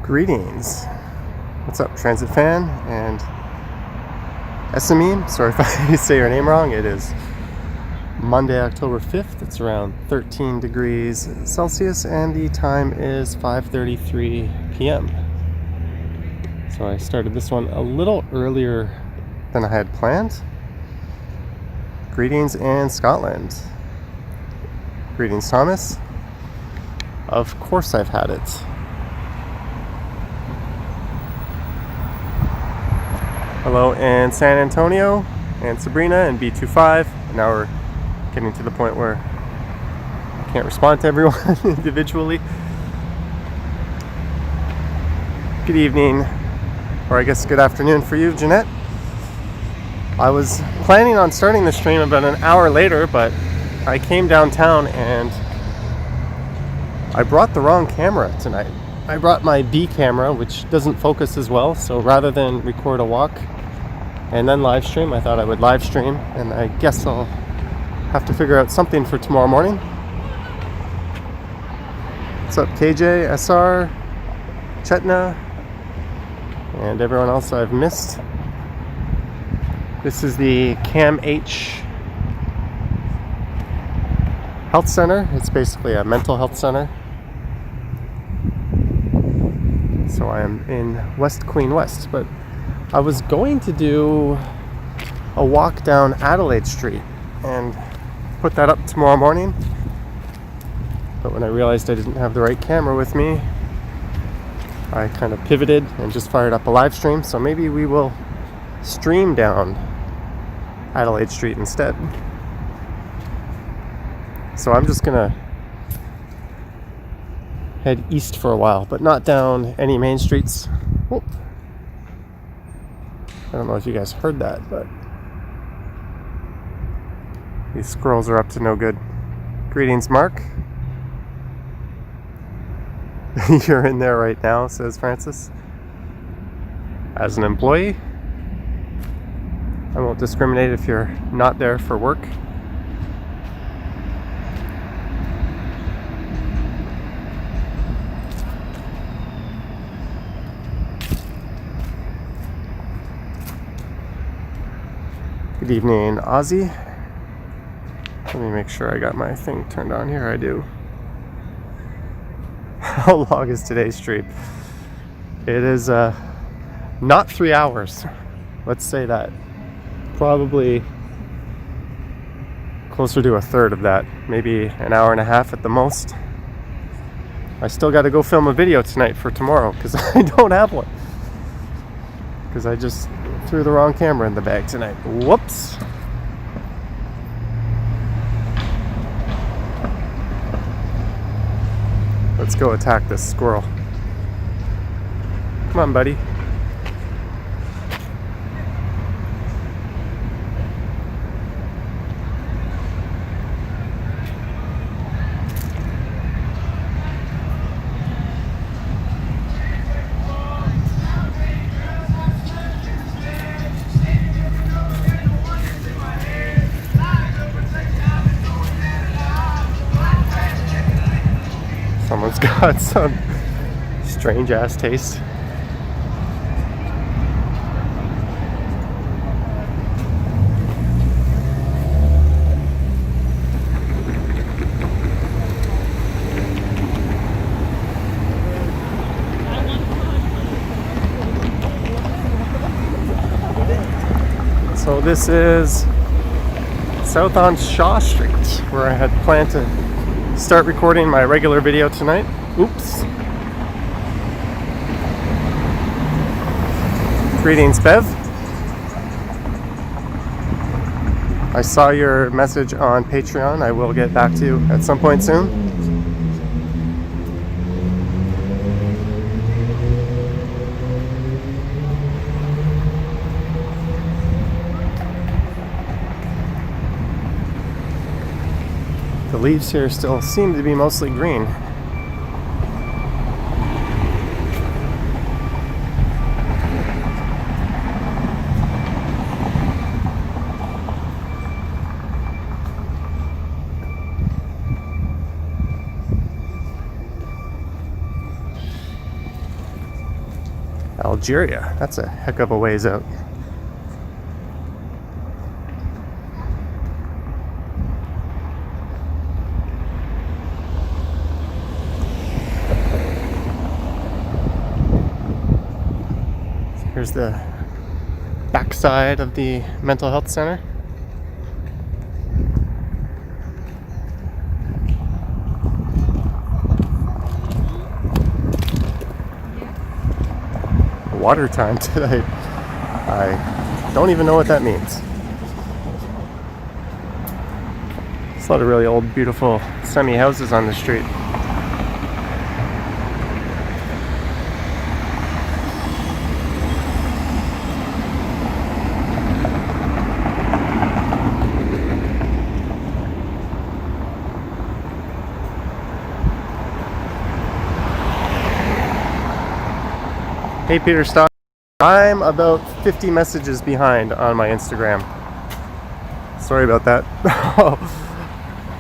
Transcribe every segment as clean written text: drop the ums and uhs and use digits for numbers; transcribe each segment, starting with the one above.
Greetings. What's up, Transit Fan and SME? Sorry if I say your name wrong. It is Monday, October 5th. It's around 13 degrees Celsius and the time is 5:33 p.m. So I started this one a little earlier than I had planned. Greetings in Scotland. Greetings, Thomas. Of course I've had it. Hello in San Antonio and Sabrina and B25. Now we're getting to the point where I can't respond to everyone individually. Good evening, or I guess good afternoon for you, Jeanette. I was planning on starting the stream about an hour later, but I came downtown and I brought the wrong camera tonight. I brought my B camera, which doesn't focus as well, so rather than record a walk and then live stream, I thought I would live stream, and I guess I'll have to figure out something for tomorrow morning. What's up, KJ, SR, Chetna, and everyone else I've missed? This is the CAMH Health Center. It's basically a mental health center. So I am in West Queen West, but I was going to do a walk down Adelaide Street and put that up tomorrow morning. But when I realized I didn't have the right camera with me, I kind of pivoted and just fired up a live stream. So maybe we will stream down Adelaide Street instead. So I'm just gonna head east for a while, but not down any main streets. Whoop. I don't know if you guys heard that, but these squirrels are up to no good. Greetings, Mark. You're in there right now, says Francis. As an employee, I won't discriminate if you're not there for work. Good evening, Ozzy. Let me make sure I got my thing turned on here. I do. How long is today's stream? It is not 3 hours. Let's say that. Probably closer to a third of that. Maybe an hour and a half at the most. I still got to go film a video tonight for tomorrow because I don't have one. Because I just threw the wrong camera in the bag tonight. Whoops. Let's go attack this squirrel. Come on, buddy. Someone's got some strange ass taste. So this is south on Shaw Street, where I had planned to start recording my regular video tonight. Oops. Greetings, Bev. I saw your message on Patreon. I will get back to you at some point soon. The leaves here still seem to be mostly green. Algeria. That's a heck of a ways out. So here's the backside of the mental health center. Water time today. I don't even know what that means. There's a lot of really old, beautiful semi-houses on the street. Hey Peter Stock, I'm about 50 messages behind on my Instagram. Sorry about that.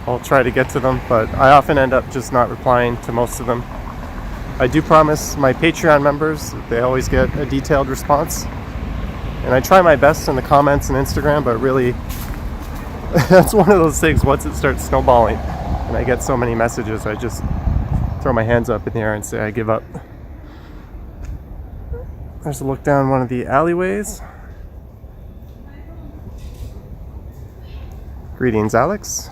I'll try to get to them, but I often end up just not replying to most of them. I do promise my Patreon members that they always get a detailed response. And I try my best in the comments and Instagram, but really, that's one of those things, once it starts snowballing and I get so many messages, I just throw my hands up in the air and say I give up. There's a look down one of the alleyways. Greetings, Alex.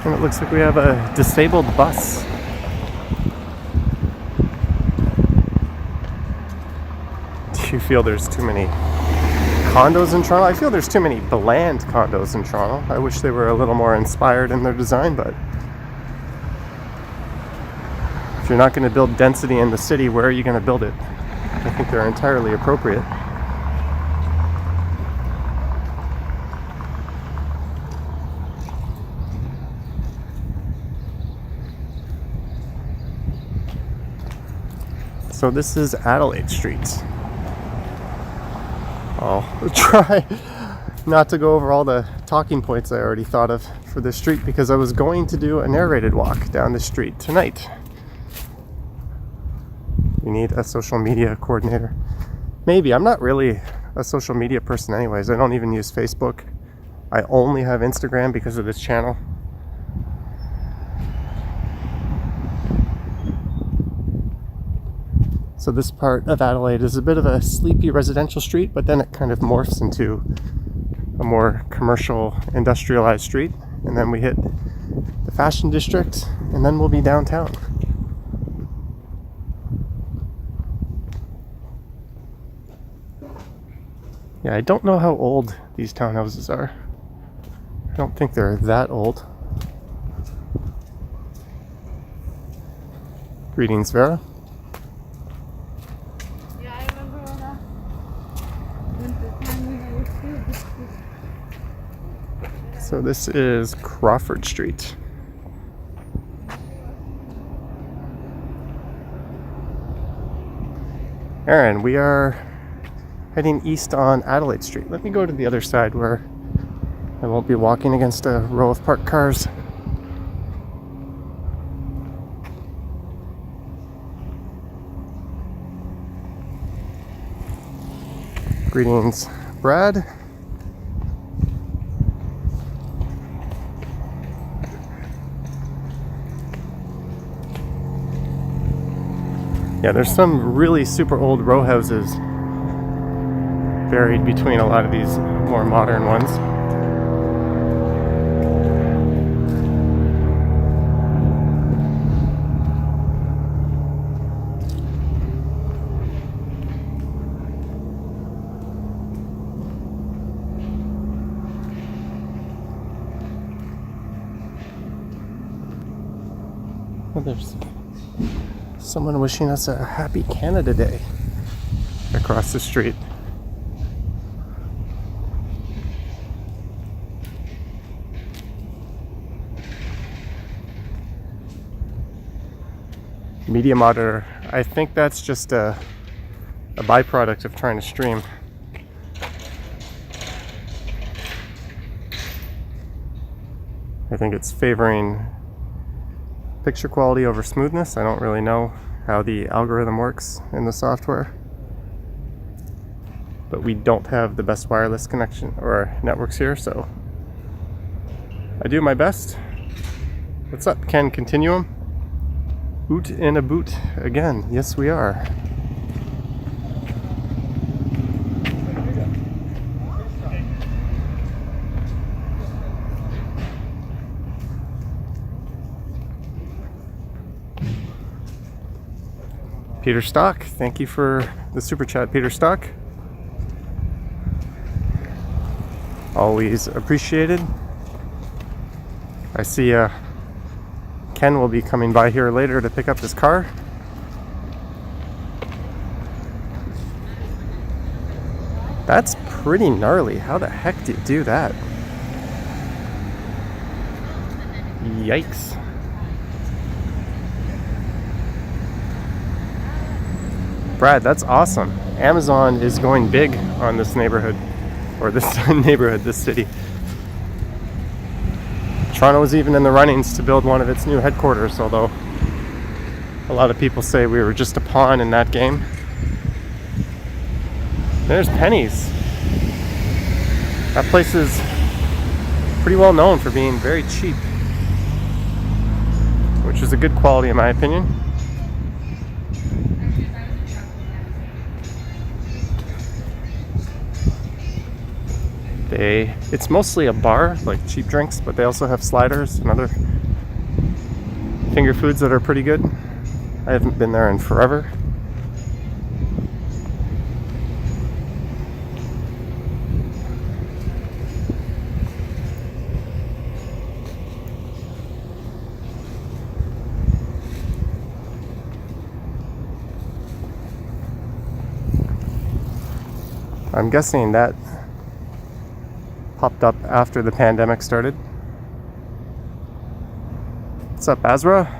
And it looks like we have a disabled bus. Do you feel there's too many condos in Toronto? I feel there's too many bland condos in Toronto. I wish they were a little more inspired in their design, but if you're not going to build density in the city, where are you going to build it? I think they're entirely appropriate. So this is Adelaide Street. I'll try not to go over all the talking points I already thought of for this street, because I was going to do a narrated walk down the street tonight. We need a social media coordinator. Maybe. I'm not really a social media person anyways. I don't even use Facebook. I only have Instagram because of this channel. So this part of Adelaide is a bit of a sleepy residential street, but then it kind of morphs into a more commercial, industrialized street. And then we hit the fashion district, and then we'll be downtown. Yeah, I don't know how old these townhouses are. I don't think they're that old. Greetings, Vera. Yeah, I remember when the time when I was here. So this is Crawford Street. Aaron, we are heading east on Adelaide Street. Let me go to the other side where I won't be walking against a row of parked cars. Greetings, Brad. Yeah, there's some really super old row houses buried between a lot of these more modern ones. Well, there's someone wishing us a happy Canada Day across the street. Media monitor. I think that's just a byproduct of trying to stream. I think it's favoring picture quality over smoothness. I don't really know how the algorithm works in the software. But we don't have the best wireless connection or networks here, so I do my best. What's up, Ken Continuum? Oot in a boot again. Yes, we are. Peter Stock, thank you for the super chat, Peter Stock. Always appreciated. I see Ken will be coming by here later to pick up his car. That's pretty gnarly. How the heck do you do that? Yikes. Brad, that's awesome. Amazon is going big on this neighborhood, or this neighborhood, this city. Toronto was even in the runnings to build one of its new headquarters, although a lot of people say we were just a pawn in that game. There's Penny's. That place is pretty well known for being very cheap, which is a good quality in my opinion. It's mostly a bar, like cheap drinks, but they also have sliders and other finger foods that are pretty good. I haven't been there in forever. I'm guessing that popped up after the pandemic started. What's up, Azra?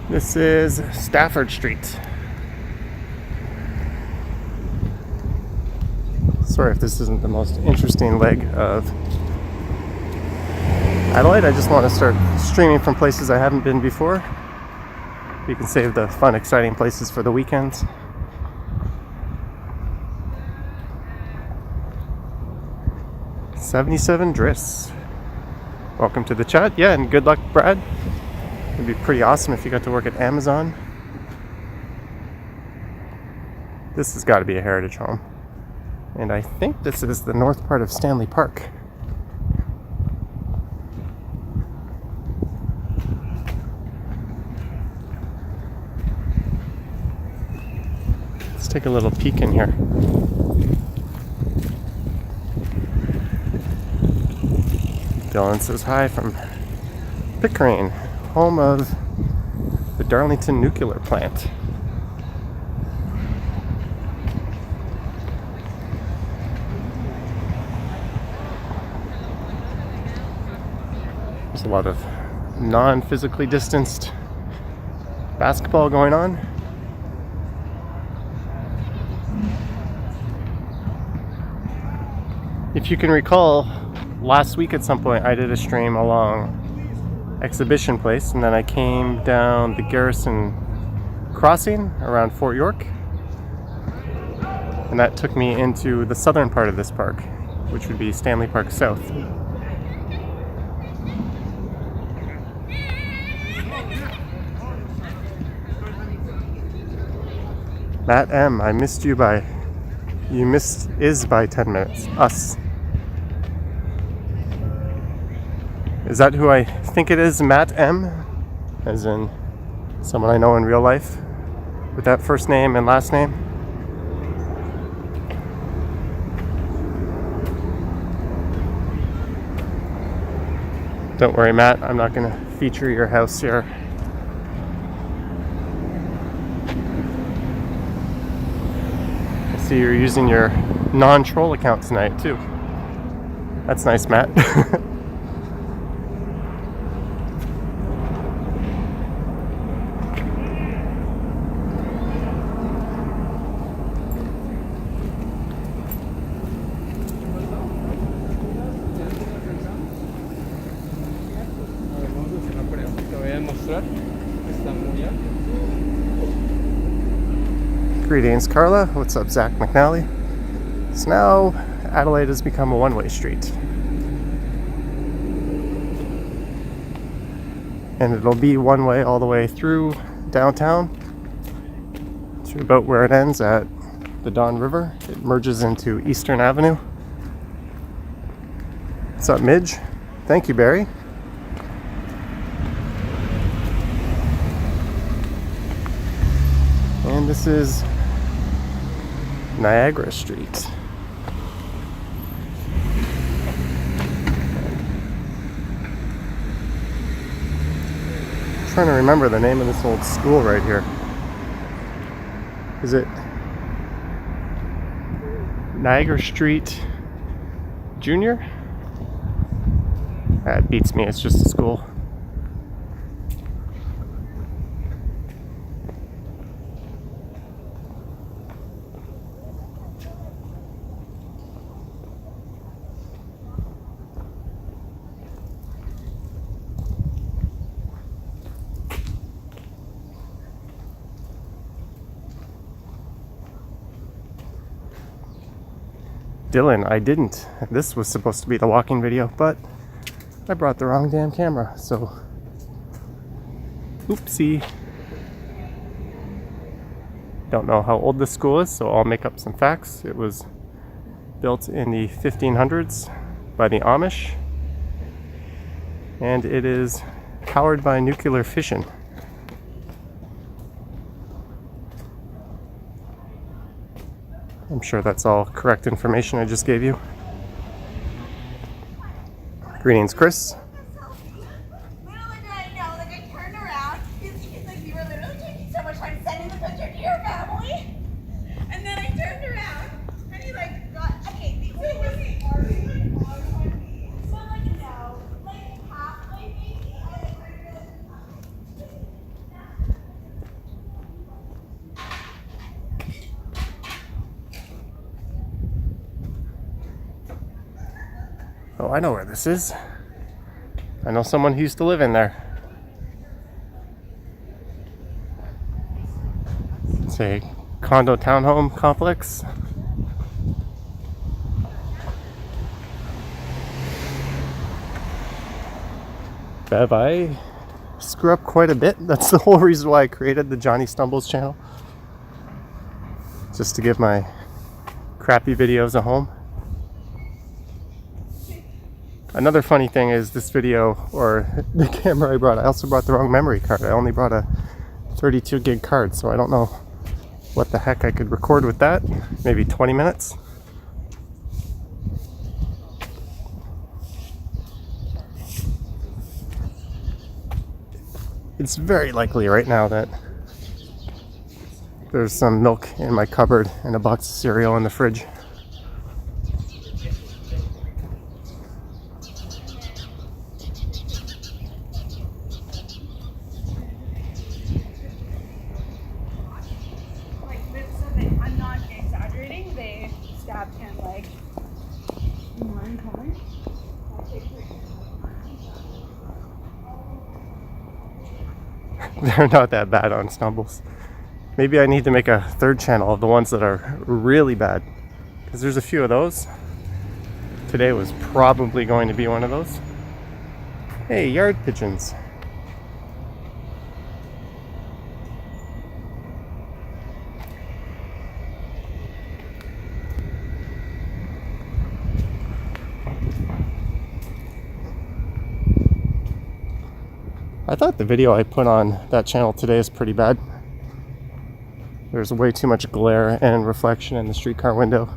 This is Stafford Street. Sorry if this isn't the most interesting leg of Adelaide. I just want to start streaming from places I haven't been before. You can save the fun, exciting places for the weekends. $77 Driss. Welcome to the chat. Yeah, and good luck, Brad. It'd be pretty awesome if you got to work at Amazon. This has got to be a heritage home. And I think this is the north part of Stanley Park. Let's take a little peek in here. Dylan says hi from Pickering, home of the Darlington nuclear plant. There's a lot of non-physically distanced basketball going on. If you can recall, last week at some point I did a stream along Exhibition Place, and then I came down the Garrison Crossing around Fort York, and that took me into the southern part of this park, which would be Stanley Park South. Matt M, I missed you by 10 minutes. Us. Is that who I think it is, Matt M? As in someone I know in real life with that first name and last name? Don't worry, Matt, I'm not going to feature your house here. see you're using your non-troll account tonight too. That's nice, Matt. Greetings, Carla. What's up, Zach McNally? So now Adelaide has become a one-way street. And it'll be one way all the way through downtown to about where it ends at the Don River. It merges into Eastern Avenue. What's up, Midge? Thank you, Barry. And this is Niagara Street. I'm trying to remember the name of this old school right here. Is it Niagara Street Junior? That beats me, it's just a school. Dylan, I didn't. This was supposed to be the walking video, but I brought the wrong damn camera, so oopsie. Don't know how old this school is, so I'll make up some facts. It was built in the 1500s by the Amish, and it is powered by nuclear fission. I'm sure that's all correct information I just gave you. Greetings, Chris. Little did I know, like I turned around, he's like, you were literally taking so much time sending the picture to your family. And then I turned around, and he like got, okay, the way was he arguing on me. So like, no, like halfway maybe, I like realized. Oh, I know where this is. I know someone who used to live in there. It's a condo townhome complex. Bev, I screw up quite a bit. That's the whole reason why I created the Johnny Stumbles channel. Just to give my crappy videos a home. Another funny thing is this video, or the camera I brought, I also brought the wrong memory card. I only brought a 32 gig card, so I don't know what the heck I could record with that. Maybe 20 minutes. It's very likely right now that there's some milk in my cupboard and a box of cereal in the fridge. I'm not exaggerating, they stabbed him like in one corner. They're not that bad on Stumbles. Maybe I need to make a third channel of the ones that are really bad, because there's a few of those. Today was probably going to be one of those. Hey, yard pigeons. I thought the video I put on that channel today is pretty bad. There's way too much glare and reflection in the streetcar window.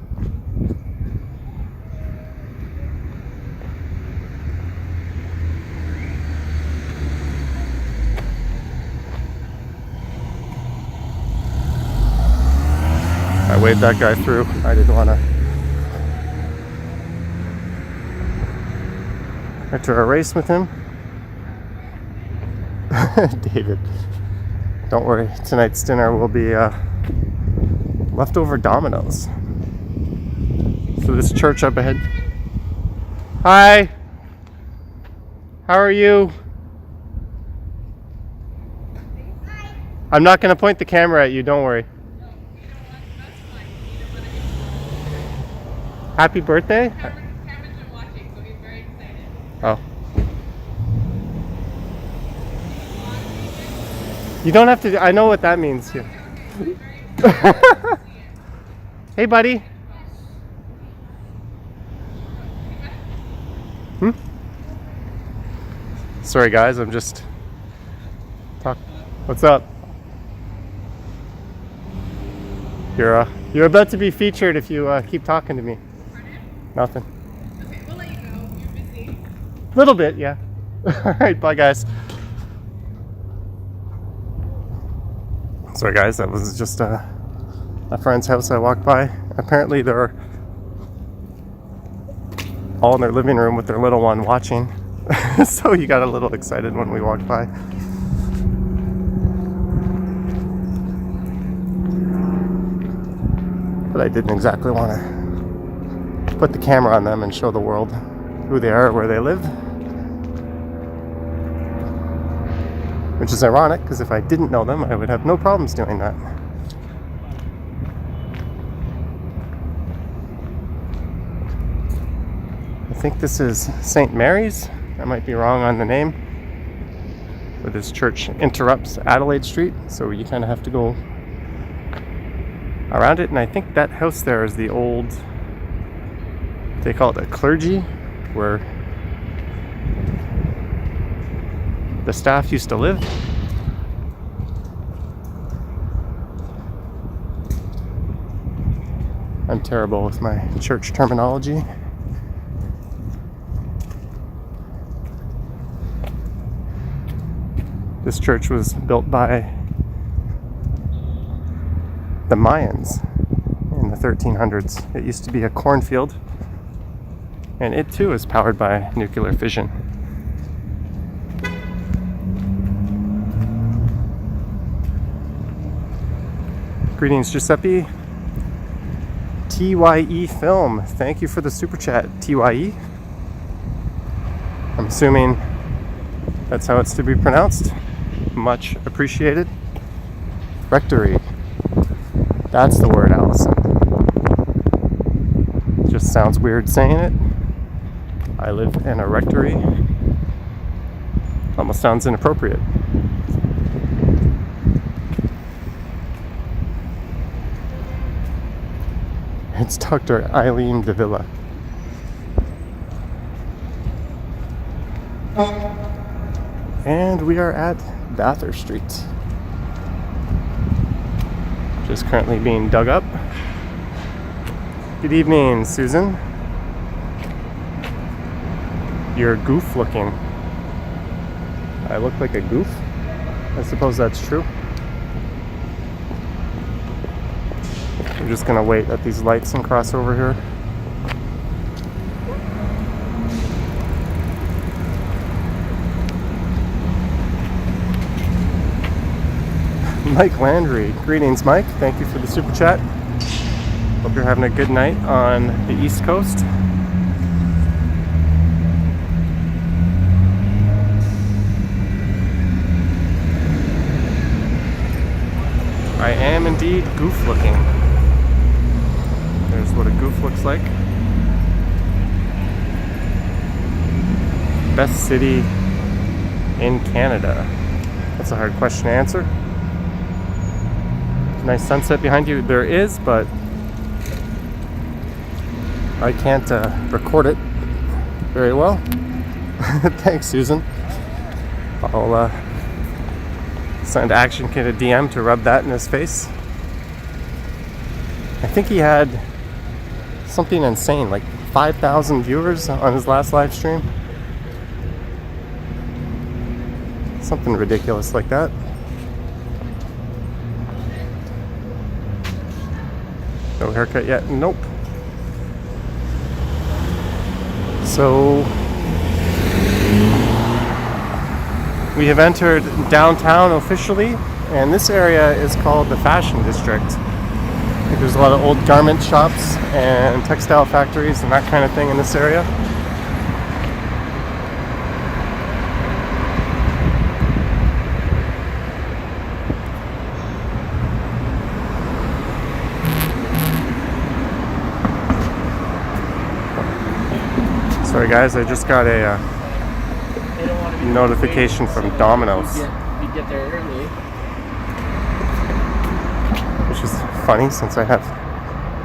I wave that guy through. I didn't want to enter a race with him. David, don't worry. Tonight's dinner will be leftover Dominoes. So this church up ahead. Hi. How are you? Hi. I'm not going to point the camera at you, don't worry. No, you know what? That's fine. Happy birthday? Cameron's been watching, so he's very excited. Oh. You don't have to, I know what that means. Yeah. Okay, he's very excited. Hey, buddy. Sorry, guys, I'm just What's up? You're about to be featured if you keep talking to me. Pardon? Nothing. Okay, we'll let you go. You're busy. Little bit, yeah. All right, bye, guys. Sorry, guys, that was just a friend's house I walked by. Apparently, they're all in their living room with their little one watching. So you got a little excited when we walked by. But I didn't exactly want to put the camera on them and show the world who they are, where they live. Which is ironic, because if I didn't know them, I would have no problems doing that. I think this is St. Mary's. I might be wrong on the name. But this church interrupts Adelaide Street, so you kind of have to go around it. And I think that house there is the old, they call it a clergy, where the staff used to live. I'm terrible with my church terminology. This church was built by the Mayans in the 1300s. It used to be a cornfield, and it too is powered by nuclear fission. Greetings, Giuseppe. TYE Film, thank you for the super chat, TYE. I'm assuming that's how it's to be pronounced. Much appreciated. Rectory. That's the word, Allison. Just sounds weird saying it. I live in a rectory. Almost sounds inappropriate. It's Dr. Eileen Davila. And we are at Bathurst Street. Just currently being dug up. Good evening, Susan. You're goof looking. I look like a goof? I suppose that's true. I'm just gonna wait at these lights and cross over here. Mike Landry. Greetings, Mike. Thank you for the super chat. Hope you're having a good night on the East Coast. I am indeed goof looking. There's what a goof looks like. Best city in Canada. That's a hard question to answer. Nice sunset behind you. There is, but I can't record it very well. Thanks, Susan. I'll send Action Kid a DM to rub that in his face. I think he had something insane, like 5,000 viewers on his last live stream. Something ridiculous like that. No haircut yet? Nope. So we have entered downtown officially, and this area is called the Fashion District. I think there's a lot of old garment shops and textile factories and that kind of thing in this area. Sorry guys, I just got a notification from Domino's. You get there early. Which is funny since I have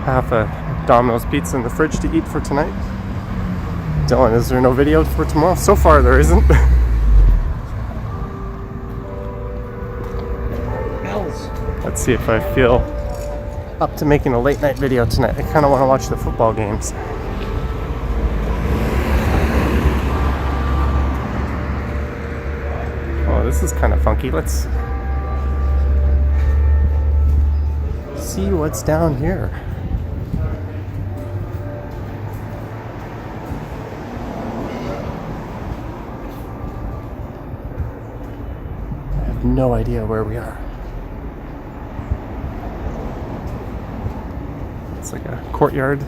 half a Domino's pizza in the fridge to eat for tonight. Dylan, is there no video for tomorrow? So far there isn't. Bells. Let's see if I feel up to making a late night video tonight. I kind of want to watch the football games. Oh, this is kind of funky. Let's see what's down here. I have no idea where we are. It's like a courtyard.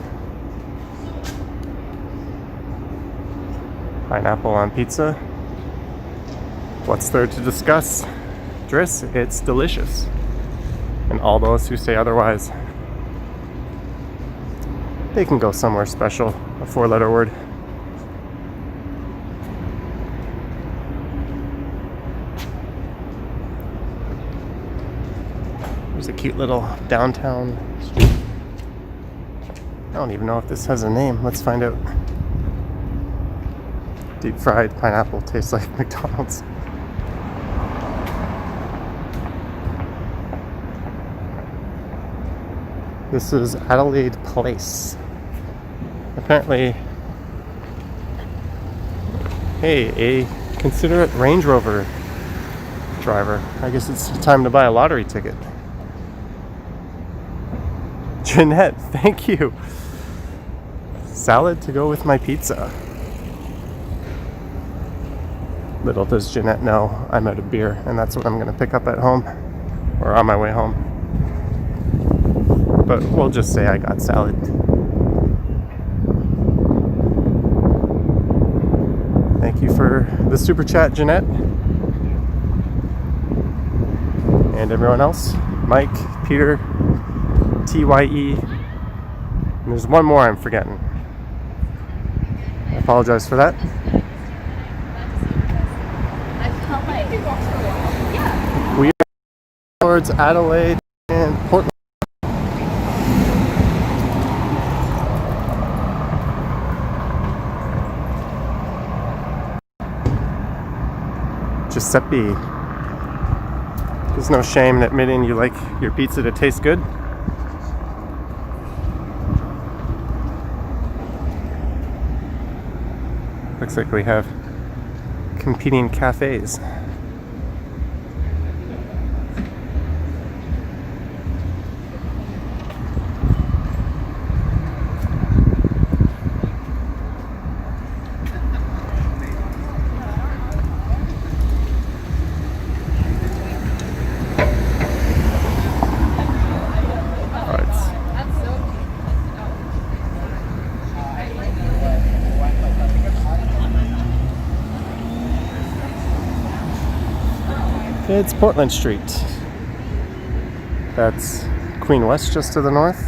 Pineapple on pizza. What's there to discuss? Driss, it's delicious. And all those who say otherwise, they can go somewhere special. A 4-letter word. There's a cute little downtown street. I don't even know if this has a name. Let's find out. Deep fried pineapple tastes like McDonald's. This is Adelaide Place. Apparently, hey, a considerate Range Rover driver. I guess it's time to buy a lottery ticket. Jeanette, thank you. Salad to go with my pizza. Little does Jeanette know I'm out of beer, and that's what I'm going to pick up at home, or on my way home. But we'll just say I got salad. Thank you for the super chat, Jeanette. And everyone else. Mike, Peter, TYE. And there's one more I'm forgetting. I apologize for that. We are towards Adelaide and Portland. Giuseppe. There's no shame in admitting you like your pizza to taste good. Looks like we have competing cafes. It's Portland Street. That's Queen West just to the north.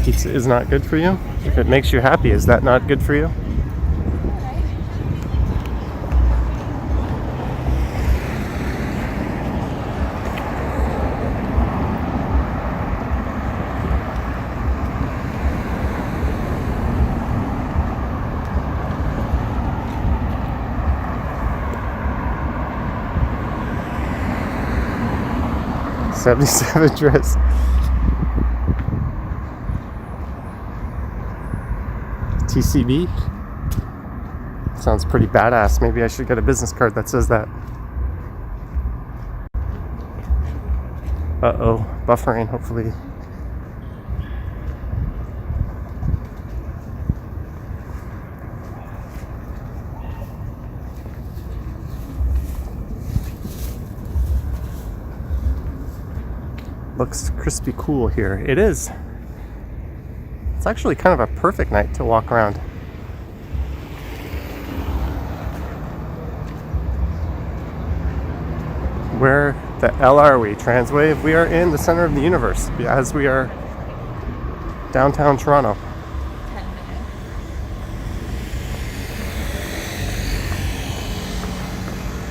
Pizza is not good for you. If it makes you happy, is that not good for you? '77 dress. TCB? Sounds pretty badass. Maybe I should get a business card that says that. Uh-oh, buffering, hopefully. Looks crispy cool here. It is. It's actually kind of a perfect night to walk around. Where the hell are we, Transwave? We are in the center of the universe, as we are downtown Toronto. 10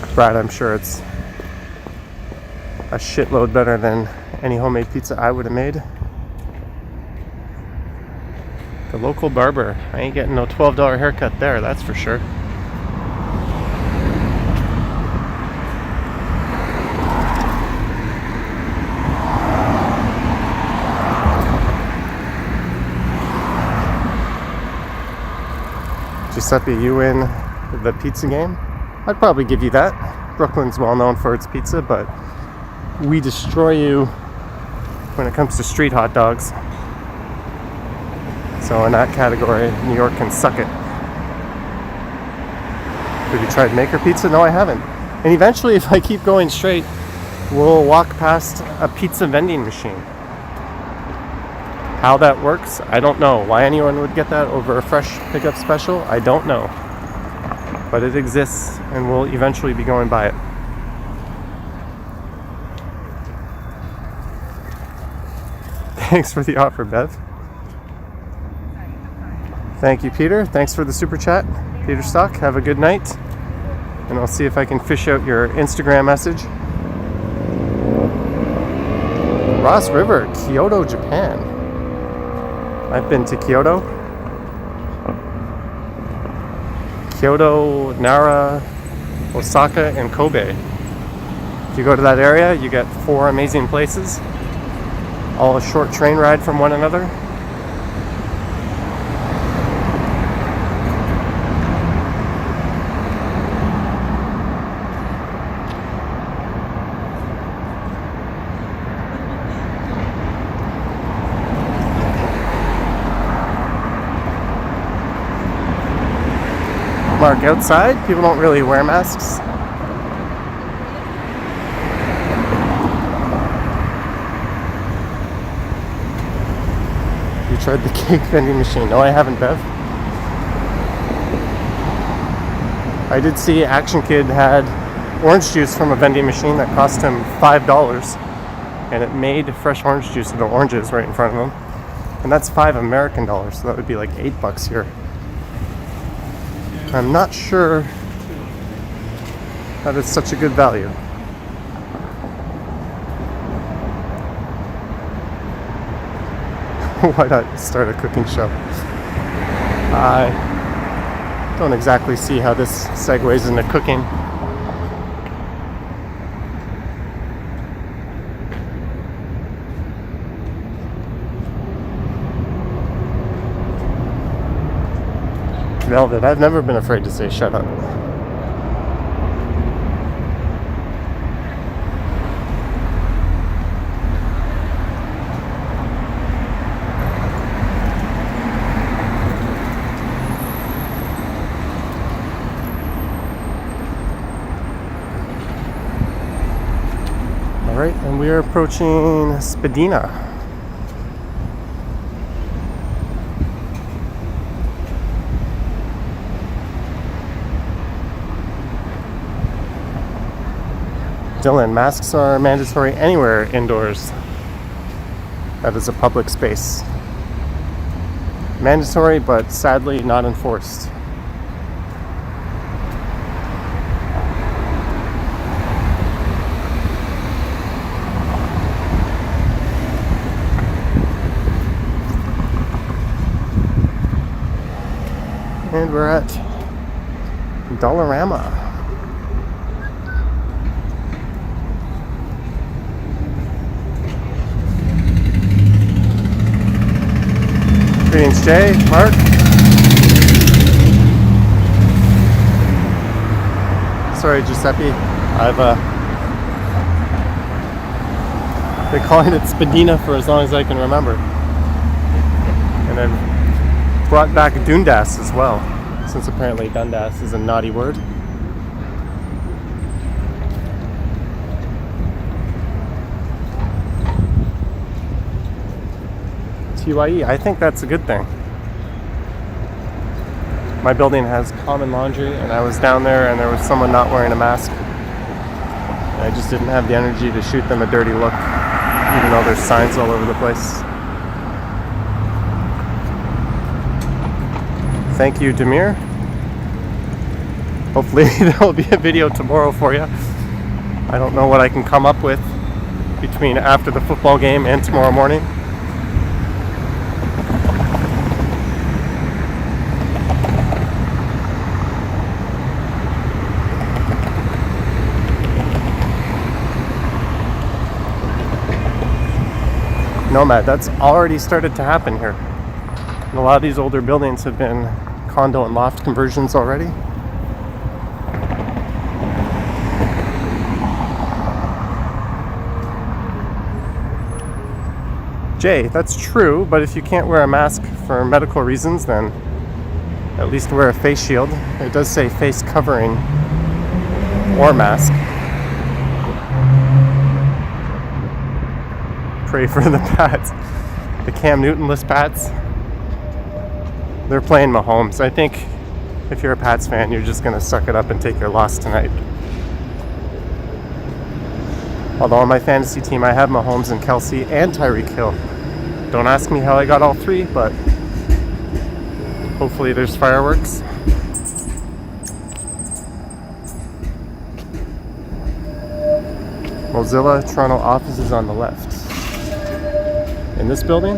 minutes. Brad, I'm sure it's a shitload better than any homemade pizza I would have made. The local barber. I ain't getting no $12 haircut there, that's for sure. Giuseppe, you win the pizza game? I'd probably give you that. Brooklyn's well known for its pizza, but we destroy you when it comes to street hot dogs. So in that category, New York can suck it. Have you tried Maker Pizza? No, I haven't. And eventually, if I keep going straight, we'll walk past a pizza vending machine. How that works, I don't know. Why anyone would get that over a fresh pickup special, I don't know. But it exists, and we'll eventually be going by it. Thanks for the offer, Bev. Thank you, Peter. Thanks for the super chat. Peter Stock, have a good night. And I'll see if I can fish out your Instagram message. Ross River, Kyoto, Japan. I've been to Kyoto. Kyoto, Nara, Osaka, and Kobe. If you go to that area, you get 4 amazing places. All a short train ride from one another. Mark, outside, people don't really wear masks. You tried the cake vending machine? No, I haven't, Bev. I did see Action Kid had orange juice from a vending machine that cost him $5, and it made fresh orange juice of the oranges right in front of him. And that's $5 American, so that would be like $8 here. I'm not sure that it's such a good value. Why not start a cooking show? I don't exactly see how this segues into cooking. Velvet, I've never been afraid to say shut up. Alright, and we are approaching Spadina. Dylan, masks are mandatory anywhere indoors that is a public space. Mandatory, but sadly not enforced. And we're at Dollarama. Greetings, Jay, Mark. Sorry, Giuseppe. been calling it Spadina for as long as I can remember. And I've brought back Dundas as well, since apparently Dundas is a naughty word. TYE, I think that's a good thing. My building has common laundry, and I was down there and there was someone not wearing a mask. And I just didn't have the energy to shoot them a dirty look, even though there's signs all over the place. Thank you, Demir. Hopefully there will be a video tomorrow for you. I don't know what I can come up with between after the football game and tomorrow morning. Nomad, that's already started to happen here. And a lot of these older buildings have been condo and loft conversions already. Jay, that's true, but if you can't wear a mask for medical reasons, then at least wear a face shield. It does say face covering or mask. Pray for the Pats. The Cam Newton-less Pats. They're playing Mahomes. I think if you're a Pats fan, you're just going to suck it up and take your loss tonight. Although on my fantasy team, I have Mahomes and Kelsey and Tyreek Hill. Don't ask me how I got all three, but hopefully there's fireworks. Mozilla Toronto office is on the left. In this building?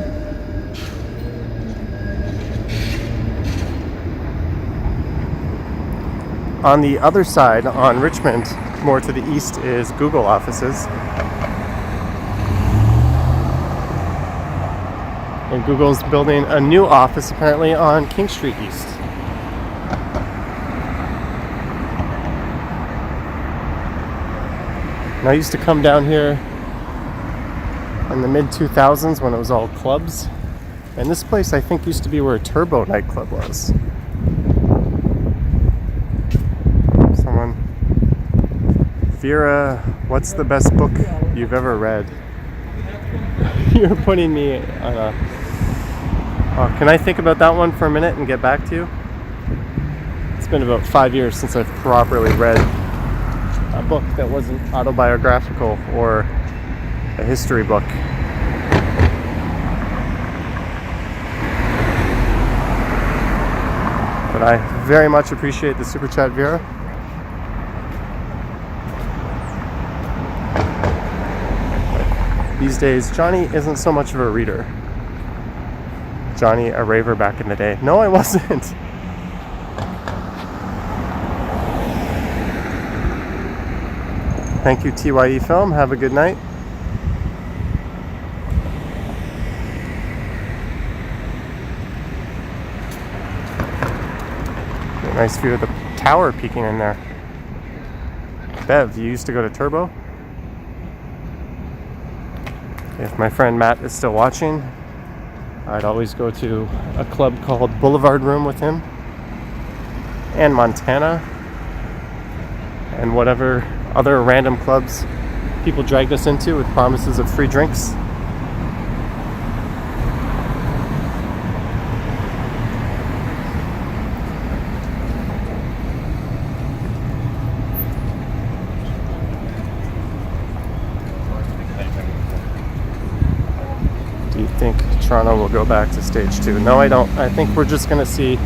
On the other side, on Richmond, more to the east, is Google offices. And Google's building a new office apparently on King Street East. And I used to come down here in the mid-2000s when it was all clubs. And this place I think used to be where Turbo nightclub was. Someone, Vera, what's the best book you've ever read? You're putting me on a... Oh, can I think about that one for a minute and get back to you? It's been about 5 years since I've properly read a book that wasn't autobiographical or a history book. But I very much appreciate the super chat, Vera. These days, Johnny isn't so much of a reader. Johnny, a raver back in the day. No, I wasn't. Thank you, TYE Film. Have a good night. Nice view of the tower peeking in there. Bev, you used to go to Turbo? If my friend Matt is still watching, I'd always go to a club called Boulevard Room with him. And Montana. And whatever other random clubs people dragged us into with promises of free drinks. Do you think Toronto will go back to stage 2? No, I don't. I think we're just going to see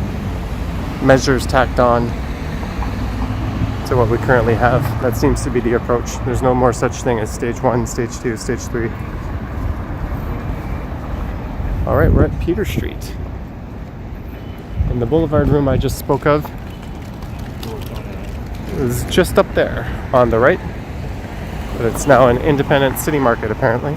measures tacked on to what we currently have. That seems to be the approach. There's no more such thing as stage 1, stage 2, stage 3. All right, we're at Peter Street. And the Boulevard Room I just spoke of is just up there on the right. But it's now an independent city market, apparently.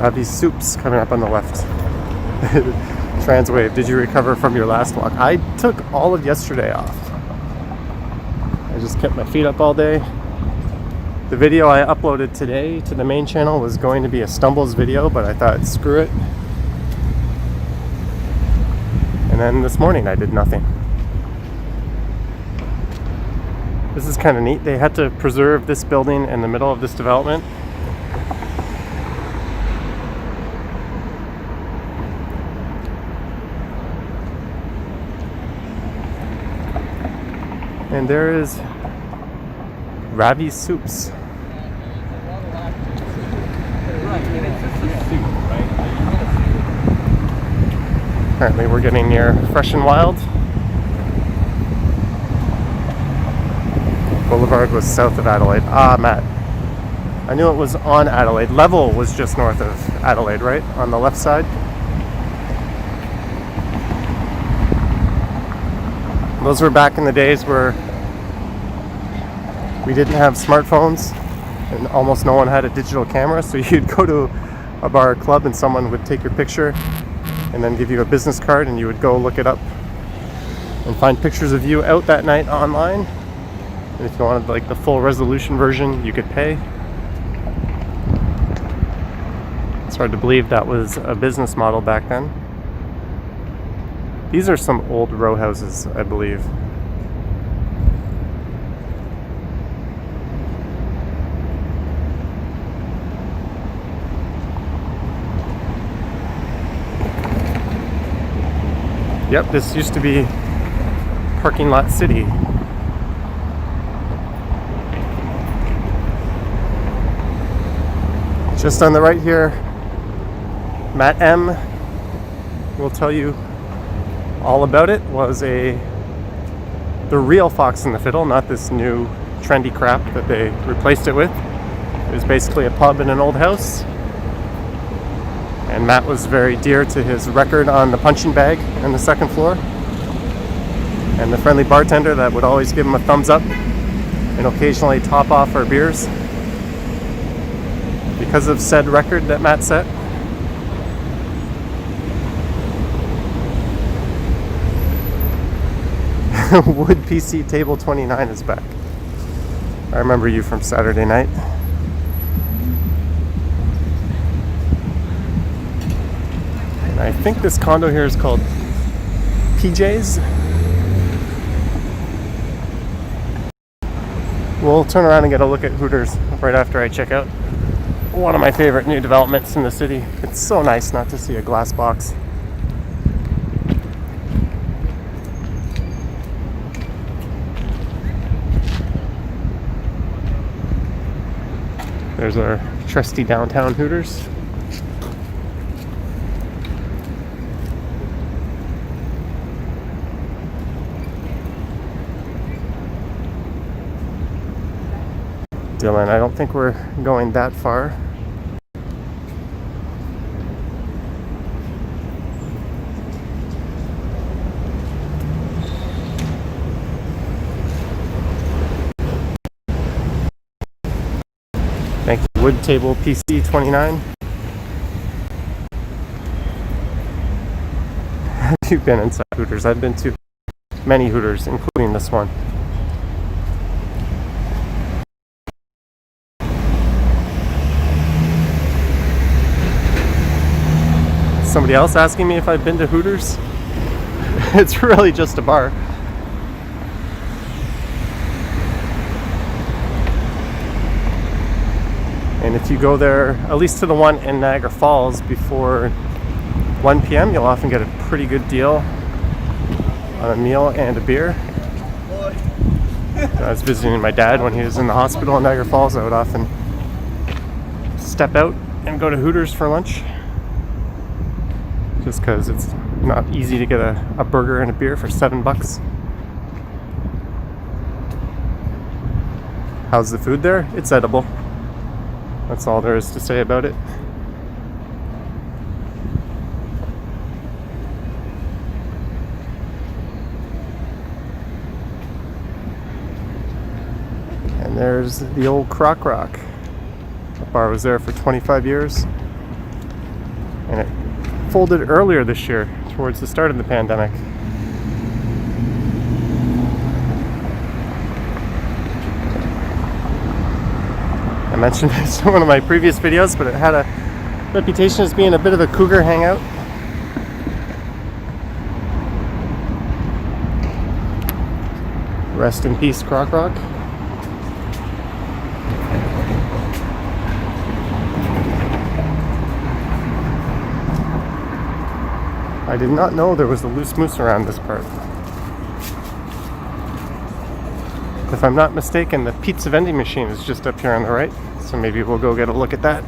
Ravi's Soups coming up on the left. Transwave, did you recover from your last walk? I took all of yesterday off. I just kept my feet up all day. The video I uploaded today to the main channel was going to be a stumbles video, but I thought, screw it. And then this morning I did nothing. This is kind of neat. They had to preserve this building in the middle of this development. And there is Ravi's Soups. Apparently we're getting near Fresh and Wild. Boulevard was south of Adelaide. Ah, Matt. I knew it was on Adelaide. Level was just north of Adelaide, right? On the left side. Those were back in the days where we didn't have smartphones and almost no one had a digital camera, so you'd go to a bar or club and someone would take your picture and then give you a business card, and you would go look it up and find pictures of you out that night online. And if you wanted like the full resolution version, you could pay. It's hard to believe that was a business model back then. These are some old row houses, I believe. Yep, this used to be Parking Lot City. Just on the right here, Matt M will tell you all about it. Was the real Fox and the Fiddle, not this new trendy crap that they replaced it with. It was basically a pub in an old house. And Matt was very dear to his record on the punching bag on the second floor. And the friendly bartender that would always give him a thumbs up and occasionally top off our beers. Because of said record that Matt set. Wood PC Table 29 is back. I remember you from Saturday night. And I think this condo here is called PJ's. We'll turn around and get a look at Hooters right after I check out one of my favorite new developments in the city. It's so nice not to see a glass box. There's our trusty downtown Hooters. Dylan, I don't think we're going that far. Thank you, Wood Table PC 29. Have you been inside Hooters? I've been to many Hooters, including this one. Somebody else asking me if I've been to Hooters? It's really just a bar. And if you go there, at least to the one in Niagara Falls, before 1 p.m., you'll often get a pretty good deal on a meal and a beer. I was visiting my dad when he was in the hospital in Niagara Falls. I would often step out and go to Hooters for lunch. Just because it's not easy to get a burger and a beer for $7. How's the food there? It's edible. That's all there is to say about it. And there's the old Croc Rock. The bar was there for 25 years. And it folded earlier this year, towards the start of the pandemic. I mentioned this in one of my previous videos, but it had a reputation as being a bit of a cougar hangout. Rest in peace, Croc Rock. I did not know there was a loose moose around this part. If I'm not mistaken, the pizza vending machine is just up here on the right, so maybe we'll go get a look at that.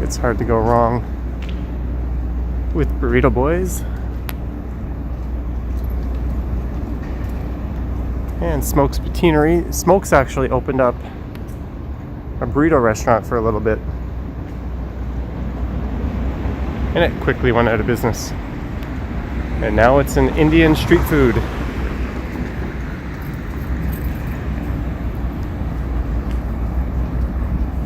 It's hard to go wrong with Burrito Boys. And Smoke's Patinery. Smoke's actually opened up a burrito restaurant for a little bit, and it quickly went out of business. And now it's an Indian street food.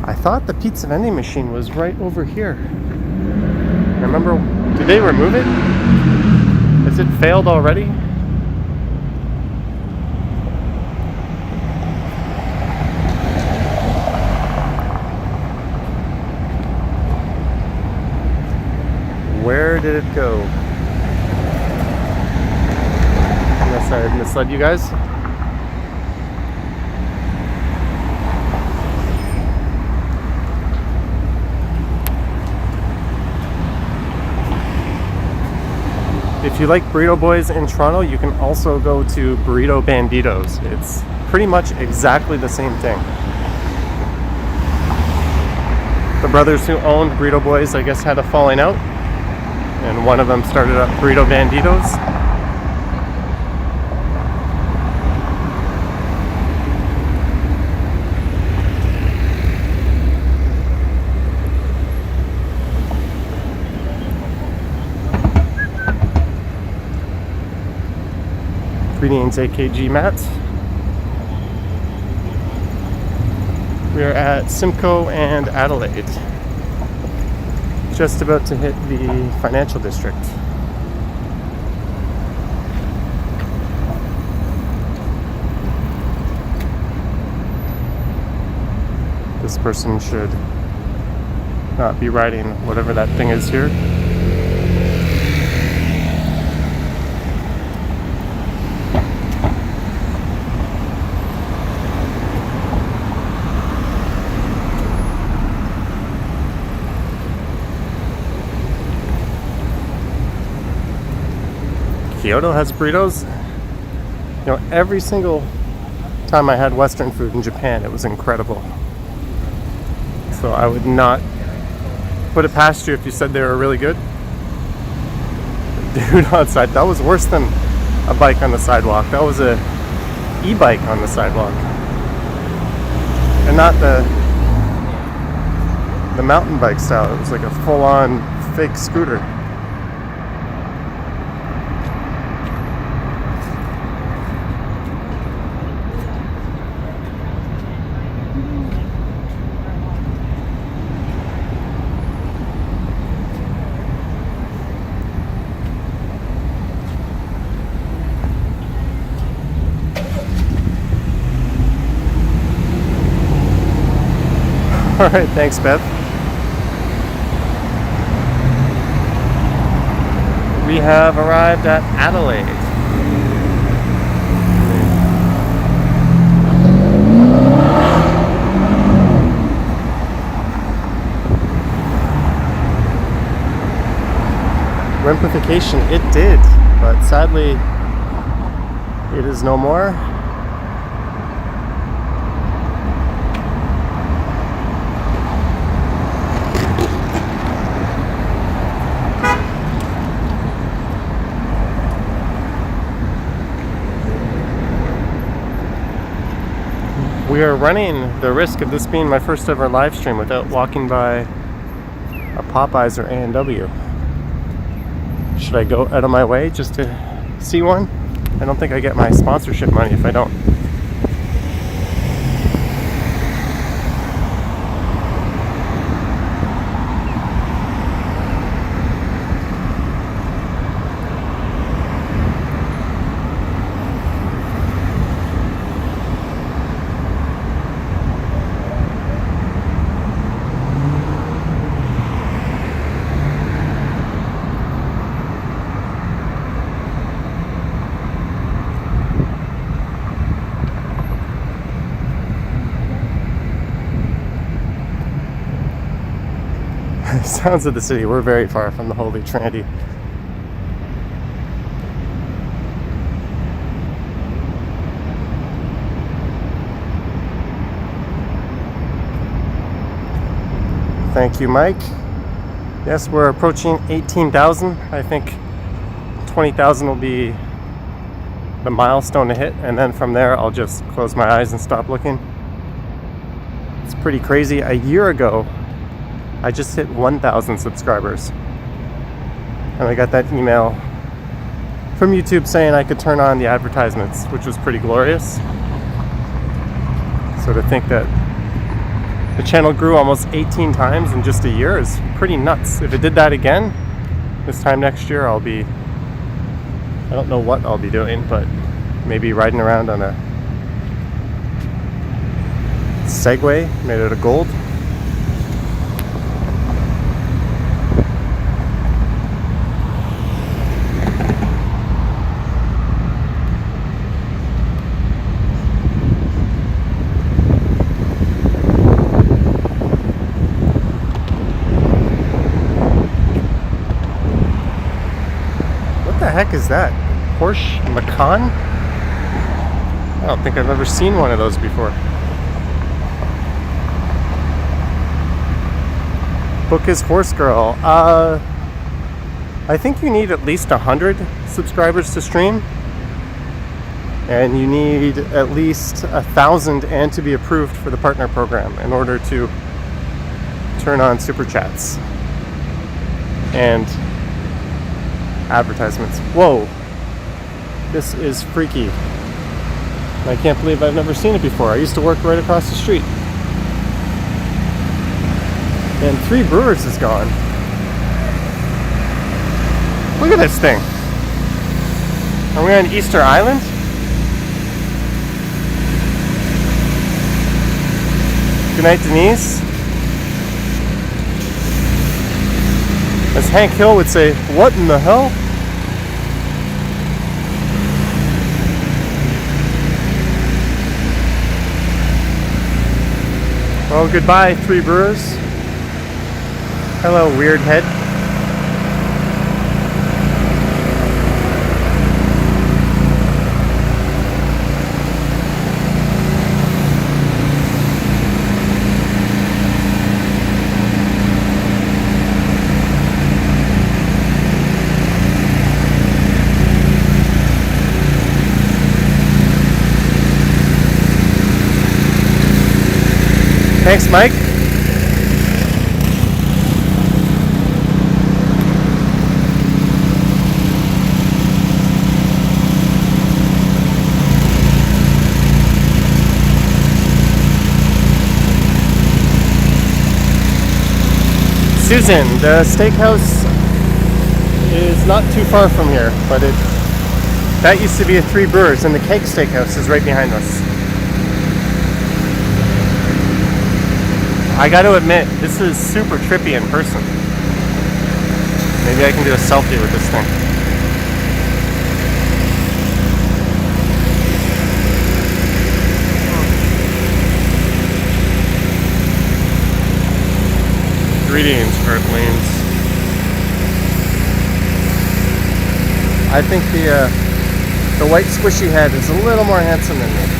I thought the pizza vending machine was right over here. I remember, did they remove it? Has it failed already? Where did it go? Unless I misled you guys. If you like Burrito Boys in Toronto, you can also go to Burrito Banditos. It's pretty much exactly the same thing. The brothers who owned Burrito Boys, I guess, had a falling out, and one of them started up Burrito Banditos. Greetings, AKG Matt. We are at Simcoe and Adelaide. Just about to hit the financial district. This person should not be riding whatever that thing is here. Kyoto has burritos. You know, every single time I had Western food in Japan, it was incredible. So I would not put it past you if you said they were really good. Dude outside, that was worse than a bike on the sidewalk. That was a e-bike on the sidewalk. And not the mountain bike style. It was like a full-on fake scooter. All right, thanks, Beth. We have arrived at Adelaide. Remplification, it did, but sadly, it is no more. We are running the risk of this being my first ever live stream without walking by a Popeyes or A&W. Should I go out of my way just to see one? I don't think I get my sponsorship money if I don't. Sounds of the city. We're very far from the Holy Trinity. Thank you, Mike. Yes, we're approaching 18,000. I think 20,000 will be the milestone to hit, and then from there I'll just close my eyes and stop looking. It's pretty crazy. A year ago, I just hit 1,000 subscribers. And I got that email from YouTube saying I could turn on the advertisements, which was pretty glorious. So to think that the channel grew almost 18 times in just a year is pretty nuts. If it did that again, this time next year, I don't know what I'll be doing, but maybe riding around on a Segway made out of gold. What the heck is that? Porsche Macan? I don't think I've ever seen one of those before. Book his horse girl. I think you need at least 100 subscribers to stream. And you need at least 1,000 and to be approved for the partner program in order to turn on super chats and advertisements. Whoa, this is freaky. I can't believe I've never seen it before. I used to work right across the street. And Three Brewers is gone. Look at this thing. Are we on Easter Island? Good night, Denise. As Hank Hill would say, what in the hell? Well, goodbye, Three Brewers. Hello, weird head. Thanks, Mike. Susan, the steakhouse is not too far from here, but that used to be a Three Brewers, and the Keg Steakhouse is right behind us. I got to admit, this is super trippy in person. Maybe I can do a selfie with this thing. Greetings, Earthlings. I think the white squishy head is a little more handsome than me.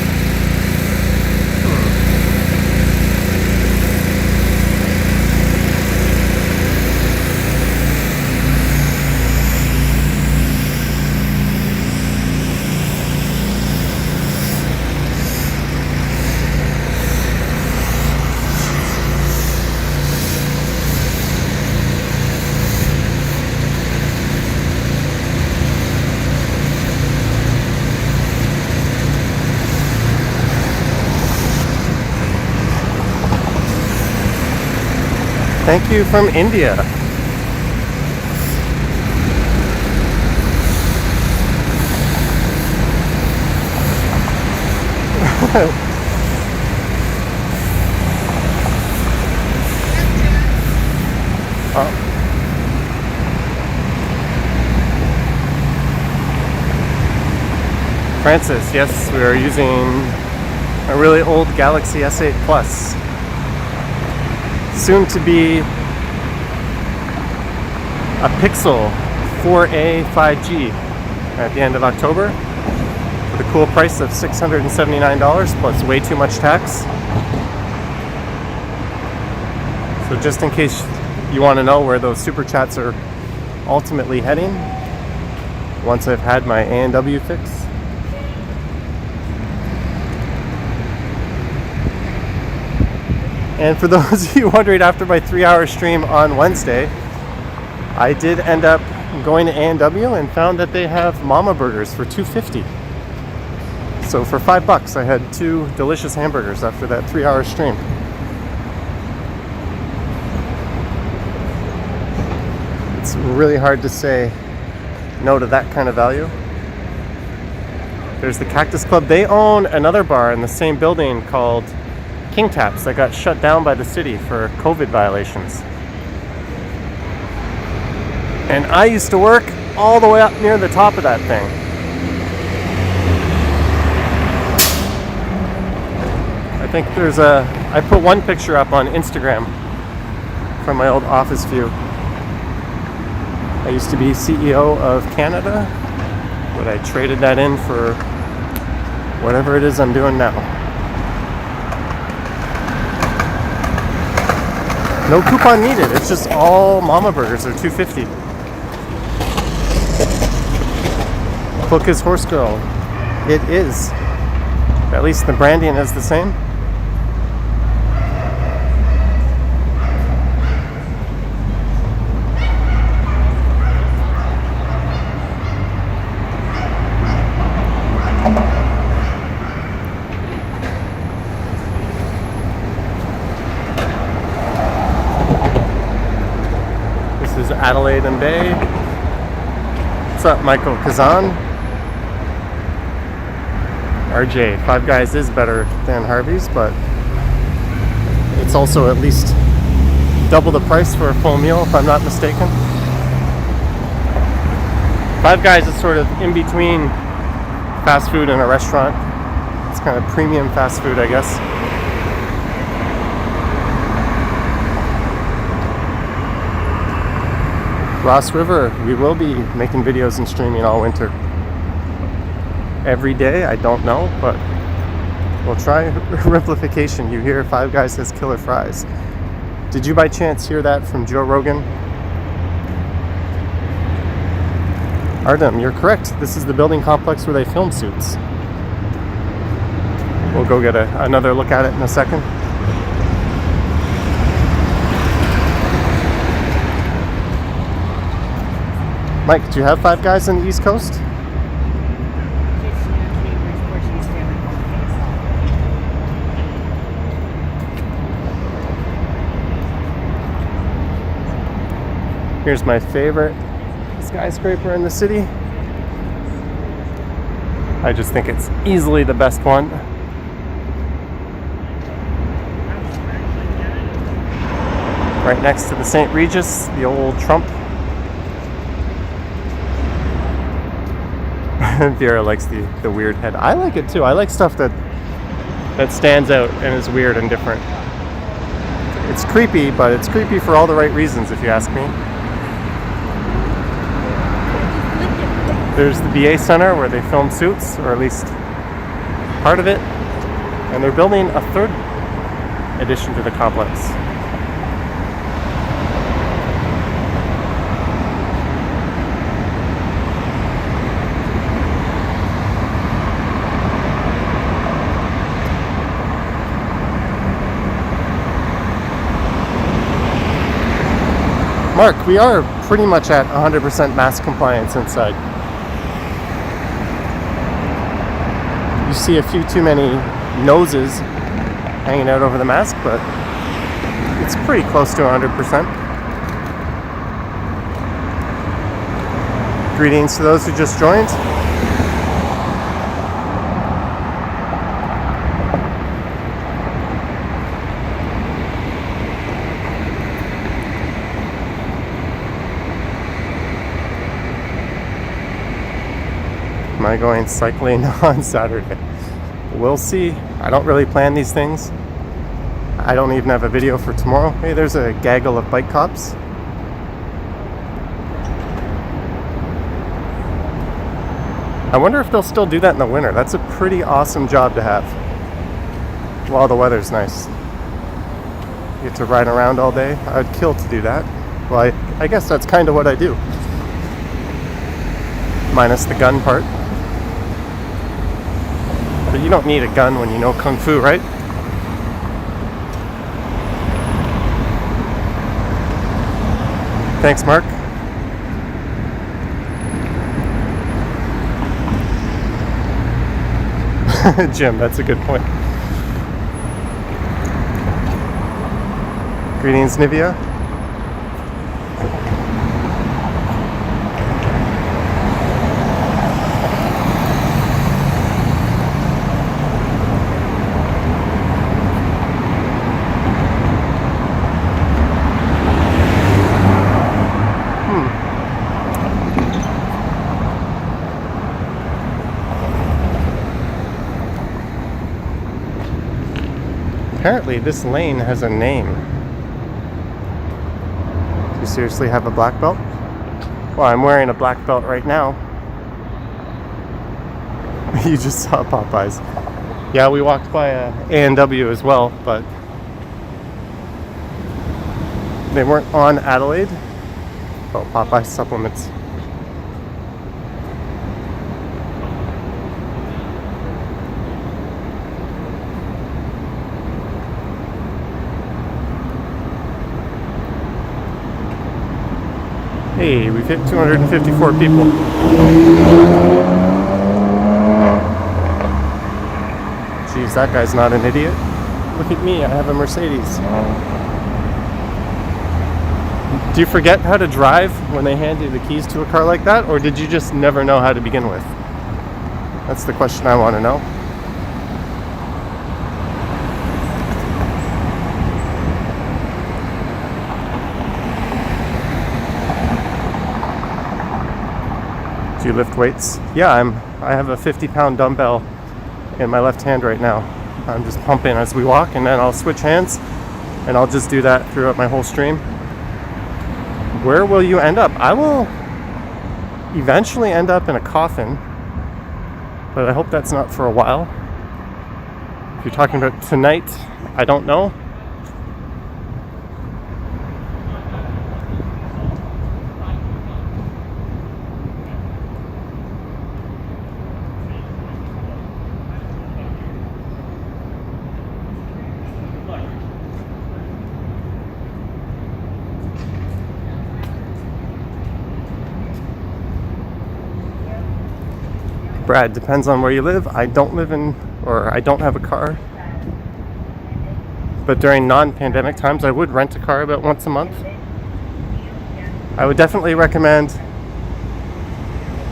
Thank you from India. Francis, yes, we are using a really old Galaxy S8 Plus. Soon to be a Pixel 4a 5G at the end of October for the cool price of $679 plus way too much tax. So just in case you want to know where those super chats are ultimately heading, once I've had my A&W fix. And for those of you wondering, after my 3-hour stream on Wednesday, I did end up going to A&W and found that they have Mama Burgers for $2.50. So for $5, I had 2 delicious hamburgers after that 3-hour stream. It's really hard to say no to that kind of value. There's the Cactus Club. They own another bar in the same building called King Taps that got shut down by the city for COVID violations. And I used to work all the way up near the top of that thing. I think there's I put one picture up on Instagram from my old office view. I used to be CEO of Canada, but I traded that in for whatever it is I'm doing now. No coupon needed. It's just all Mama Burgers are $2.50. Book is Horse Girl. It is. At least the branding is the same. Adelaide and Bay. What's up, Michael Kazan? RJ, Five Guys is better than Harvey's, but it's also at least double the price for a full meal, if I'm not mistaken. Five Guys is sort of in between fast food and a restaurant. It's kind of premium fast food, I guess. Ross River, we will be making videos and streaming all winter. Every day, I don't know, but we'll try replication. You hear Five Guys has killer fries. Did you by chance hear that from Joe Rogan? Artem, you're correct. This is the building complex where they film Suits. We'll go get another look at it in a second. Mike, do you have Five Guys on the East Coast? Here's my favorite skyscraper in the city. I just think it's easily the best one. Right next to the St. Regis, the old Trump. Vera likes the weird head. I like it too. I like stuff that stands out and is weird and different. It's creepy, but it's creepy for all the right reasons, if you ask me. There's the BA Center where they film Suits, or at least part of it. And they're building a third addition to the complex. Mark, we are pretty much at 100% mask compliance inside. You see a few too many noses hanging out over the mask, but it's It's pretty close to 100%. Greetings to those who just joined. Am I going cycling on Saturday? We'll see. I don't really plan these things. I don't even have a video for tomorrow. Hey, there's a gaggle of bike cops. I wonder if they'll still do that in the winter. That's a pretty awesome job to have while the weather's nice. You get to ride around all day. I'd kill to do that. Well, I guess that's kind of what I do. Minus the gun part. But you don't need a gun when you know Kung Fu, right? Thanks, Mark. Jim, that's a good point. Greetings, Nivea. Apparently this lane has a name. Do you seriously have a black belt? Well, I'm wearing a black belt right now. You just saw Popeyes. Yeah, we walked by A&W as well, but they weren't on Adelaide. Oh, Popeyes supplements. Hey, we've hit 254 people. Jeez, that guy's not an idiot. Look at me, I have a Mercedes. Do you forget how to drive when they hand you the keys to a car like that? Or did you just never know how to begin with? That's the question I want to know. Do you lift weights? Yeah, I have a 50-pound dumbbell in my left hand right now. I'm just pumping as we walk, and then I'll switch hands, and I'll just do that throughout my whole stream. Where will you end up? I will eventually end up in a coffin, but I hope that's not for a while. If you're talking about tonight, I don't know. Brad, depends on where you live. I don't live in, or I don't have a car. But during non-pandemic times, I would rent a car about once a month. I would definitely recommend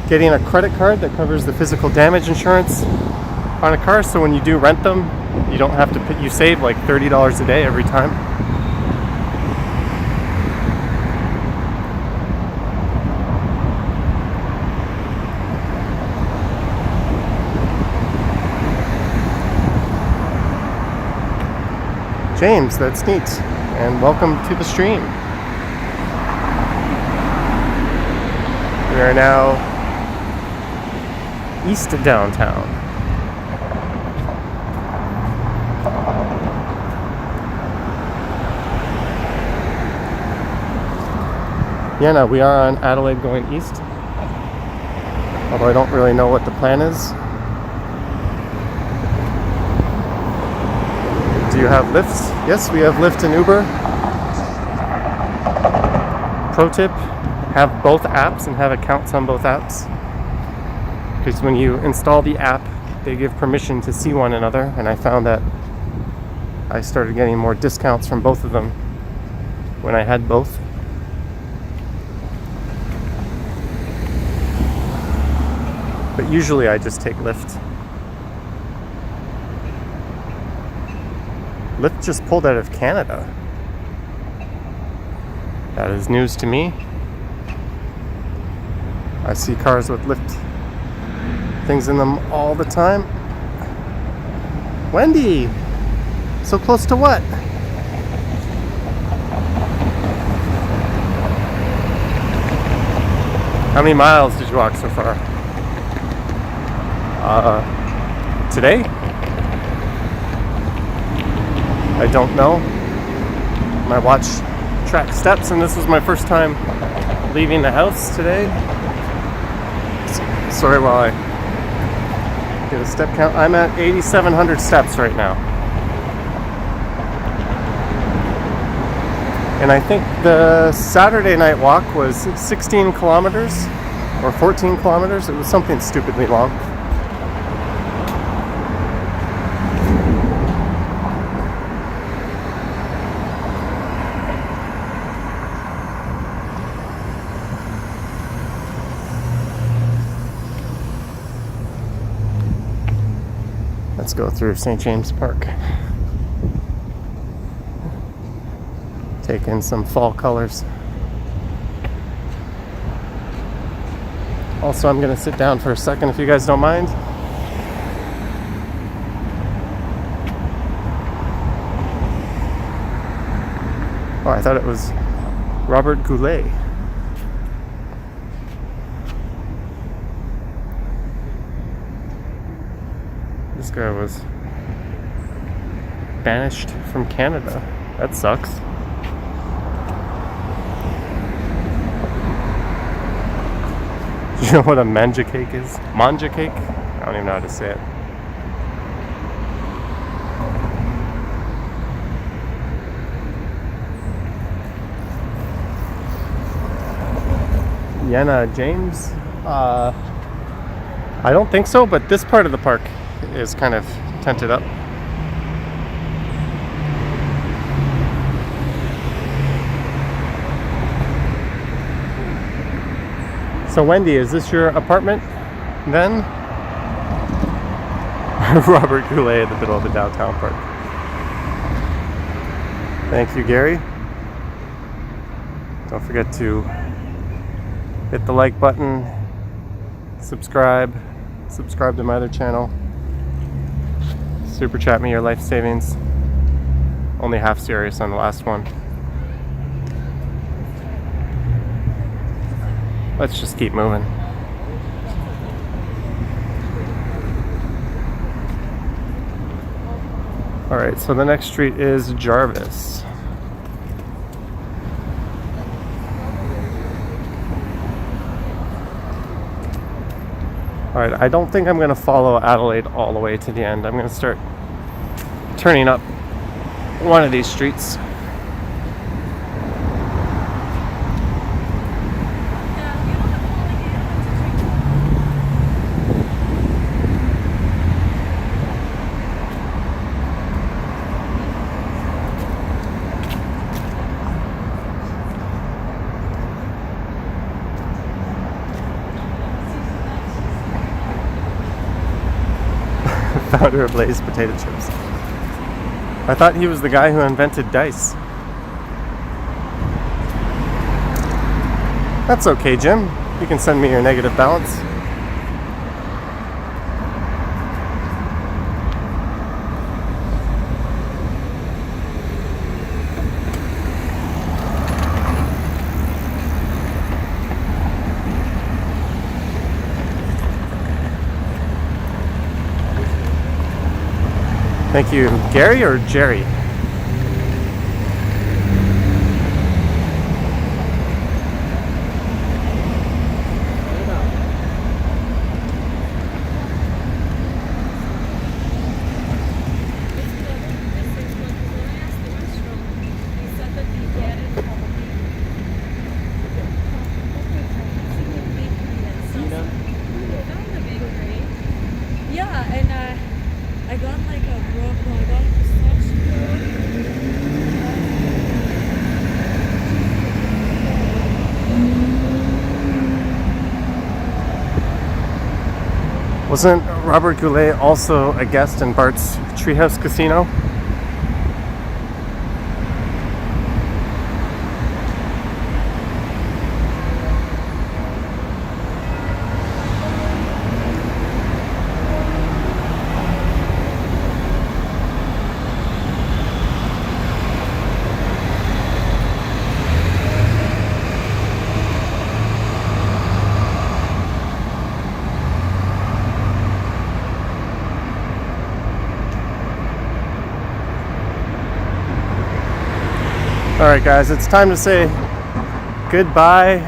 getting a credit card that covers the physical damage insurance on a car, so when you do rent them, you don't have to you save like $30 a day every time. James, that's neat, and welcome to the stream. We are now east of downtown. Yeah, no, we are on Adelaide going east, although I don't really know what the plan is. Do you have Lyft? Yes, we have Lyft and Uber. Pro tip, have both apps and have accounts on both apps. Because when you install the app, they give permission to see one another, and I found that I started getting more discounts from both of them when I had both. But usually I just take Lyft. Lyft just pulled out of Canada. That is news to me. I see cars with Lyft things in them all the time. Wendy! So close to what? How many miles did you walk so far? Today? I don't know. My watch tracks steps, and this was my first time leaving the house today. Sorry while I get a step count. I'm at 8,700 steps right now. And I think the Saturday night walk was 16 kilometers or 14 kilometers. It was something stupidly long. Let's go through St. James Park. Take in some fall colors. Also, I'm going to sit down for a second if you guys don't mind. Oh, I thought it was Robert Goulet. This guy was banished from Canada. That sucks. Do you know what a manja cake is? Manja cake? I don't even know how to say it. Yonge James? I don't think so, but this part of the park is kind of tented up. So Wendy, is this your apartment then? Robert Goulet in the middle of the downtown park. Thank you, Gary. Don't forget to hit the like button, subscribe to my other channel. Super chat me your life savings. Only half serious on the last one. Let's just keep moving. Alright, so the next street is Jarvis. Alright, I don't think I'm going to follow Adelaide all the way to the end. I'm going to start turning up one of these streets. Founder of Lay's potato chips. I thought he was the guy who invented dice. That's okay, Jim. You can send me your negative balance. Thank you. Gary or Jerry? Yeah, and I got like a pistachio Wasn't Robert Goulet also a guest in Bart's Treehouse Casino? Alright guys, it's time to say goodbye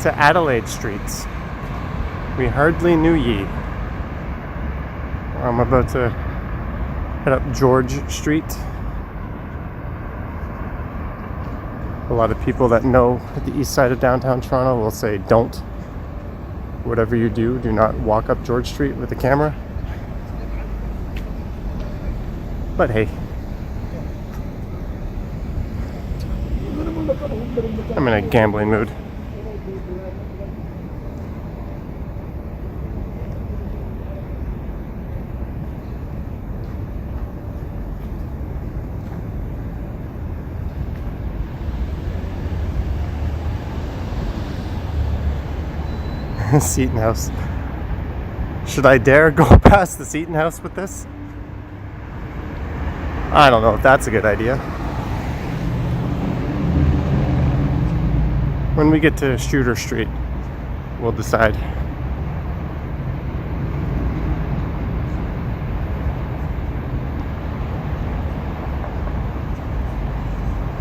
to Adelaide Streets. We hardly knew ye. I'm about to head up George Street. A lot of people that know the east side of downtown Toronto will say don't. Whatever you do, do not walk up George Street with a camera. But hey, I'm in a gambling mood. Seaton House. Should I dare go past the Seaton House with this? I don't know if that's a good idea. When we get to Shooter Street, we'll decide.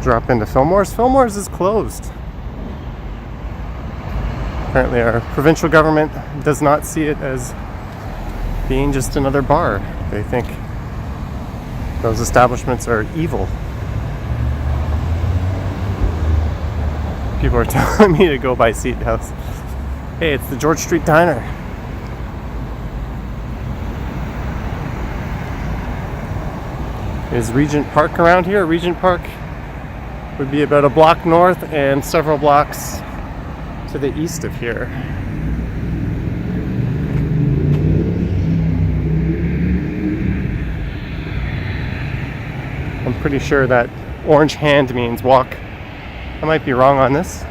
Drop into Fillmore's. Fillmore's is closed. Apparently our provincial government does not see it as being just another bar. They think those establishments are evil. People are telling me to go by Seaton House. Hey, it's the George Street Diner. Is Regent Park around here? Regent Park would be about a block north and several blocks to the east of here. I'm pretty sure that orange hand means walk. I might be wrong on this.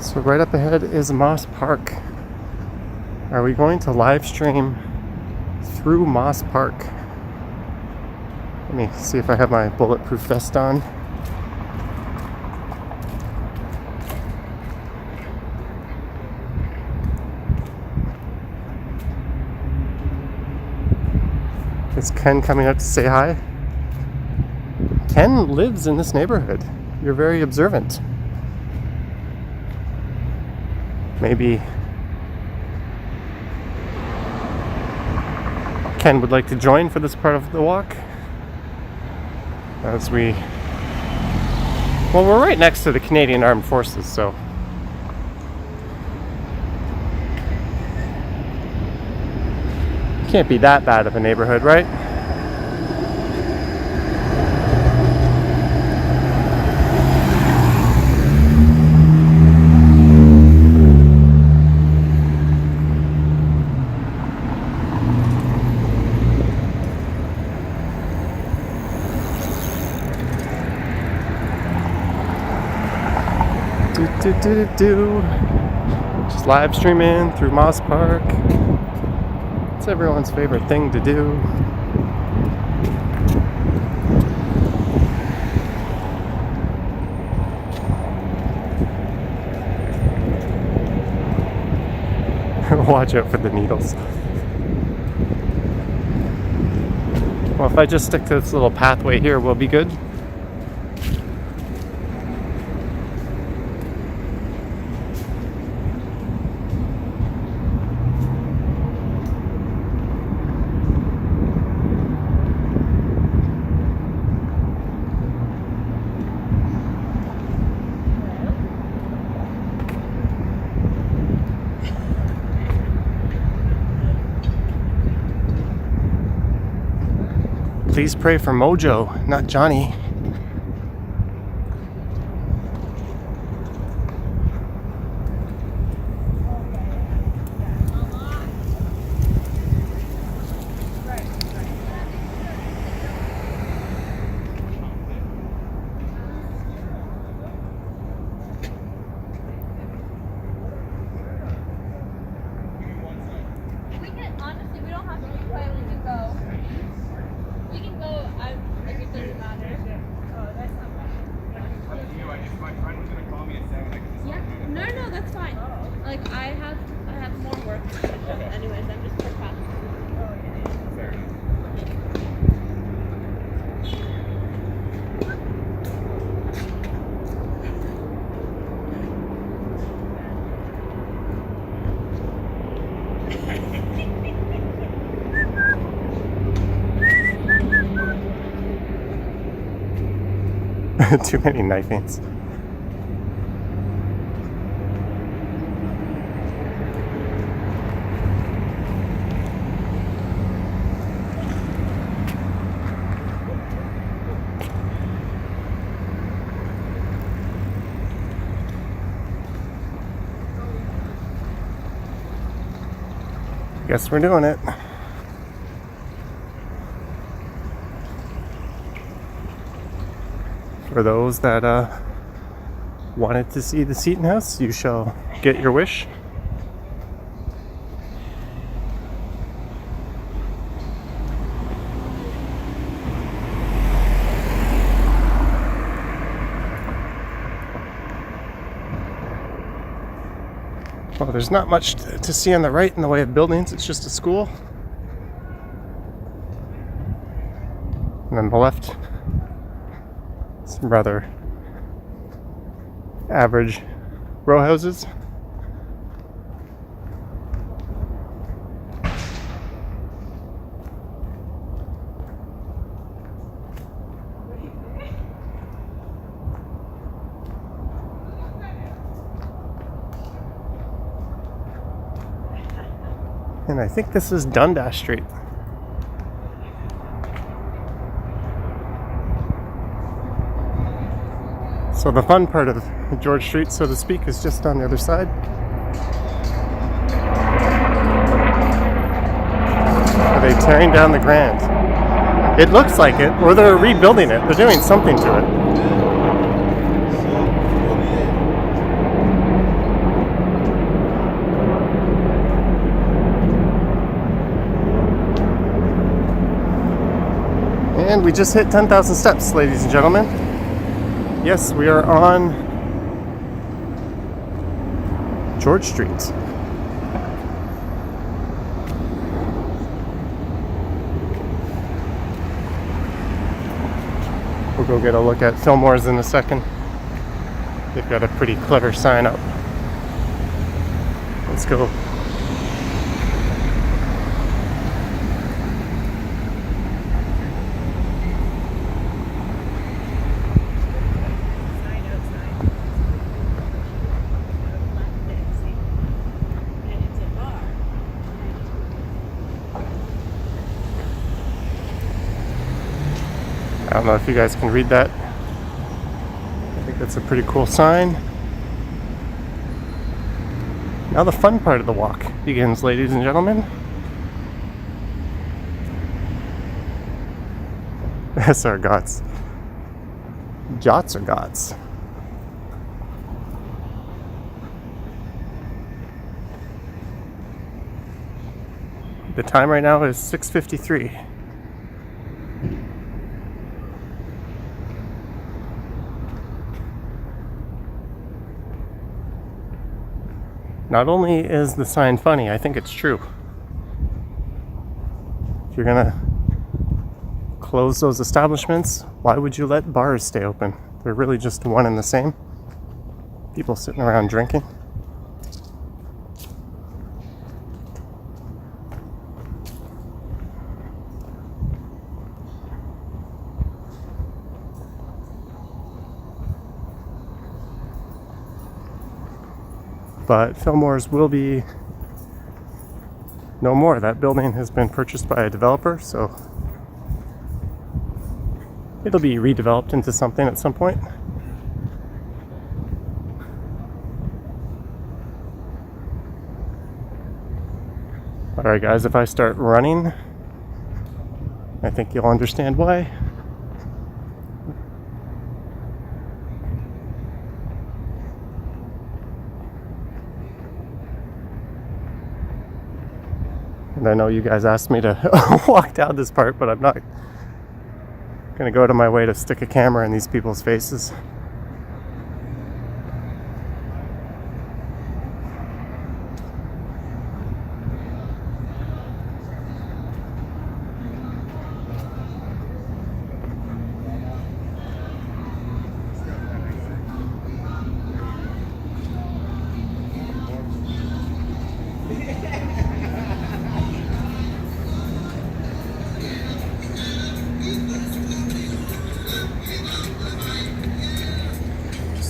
So right up ahead is Moss Park. Are we going to live stream through Moss Park? Let me see if I have my bulletproof vest on. Is Ken coming out to say hi? Ken lives in this neighborhood. You're very observant. Maybe Ken would like to join for this part of the walk. As we... Well, we're right next to the Canadian Armed Forces, so... Can't be that bad of a neighborhood, right? Just live streaming through Moss Park. It's everyone's favorite thing to do. Watch out for the needles. Well, if I just stick to this little pathway here, we'll be good. Please pray for Mojo, not Johnny. Honestly, we don't have to be quiet. We can go. We can go. Like, it doesn't matter. Oh, that's not bad. My friend was gonna call me at 7. Yeah. No, that's fine. Like, I have more work to do. Anyways, I'm just procrastinating. Fair enough. Too many knifings. Guess we're doing it. For those that wanted to see the Seaton house, you shall get your wish. Well, there's not much to see on the right in the way of buildings. It's just a school. And on the left, some rather average row houses. And I think this is Dundas Street. So the fun part of George Street, so to speak, is just on the other side. Are they tearing down the Grand? It looks like it, or they're rebuilding it. They're doing something to it. And we just hit 10,000 steps, ladies and gentlemen. Yes, we are on George Street. We'll go get a look at Fillmore's in a second. They've got a pretty clever sign up. Let's go. I don't know if you guys can read that. I think that's a pretty cool sign. Now the fun part of the walk begins, ladies and gentlemen. Yes, our gots. Jots or gots. The time right now is 6:53. Not only is the sign funny, I think it's true. If you're gonna close those establishments, why would you let bars stay open? They're really just one and the same. People sitting around drinking. But Fillmore's will be no more. That building has been purchased by a developer, so it'll be redeveloped into something at some point. Alright guys, if I start running, I think you'll understand why. And I know you guys asked me to walk down this part, but I'm not gonna go to my way to stick a camera in these people's faces.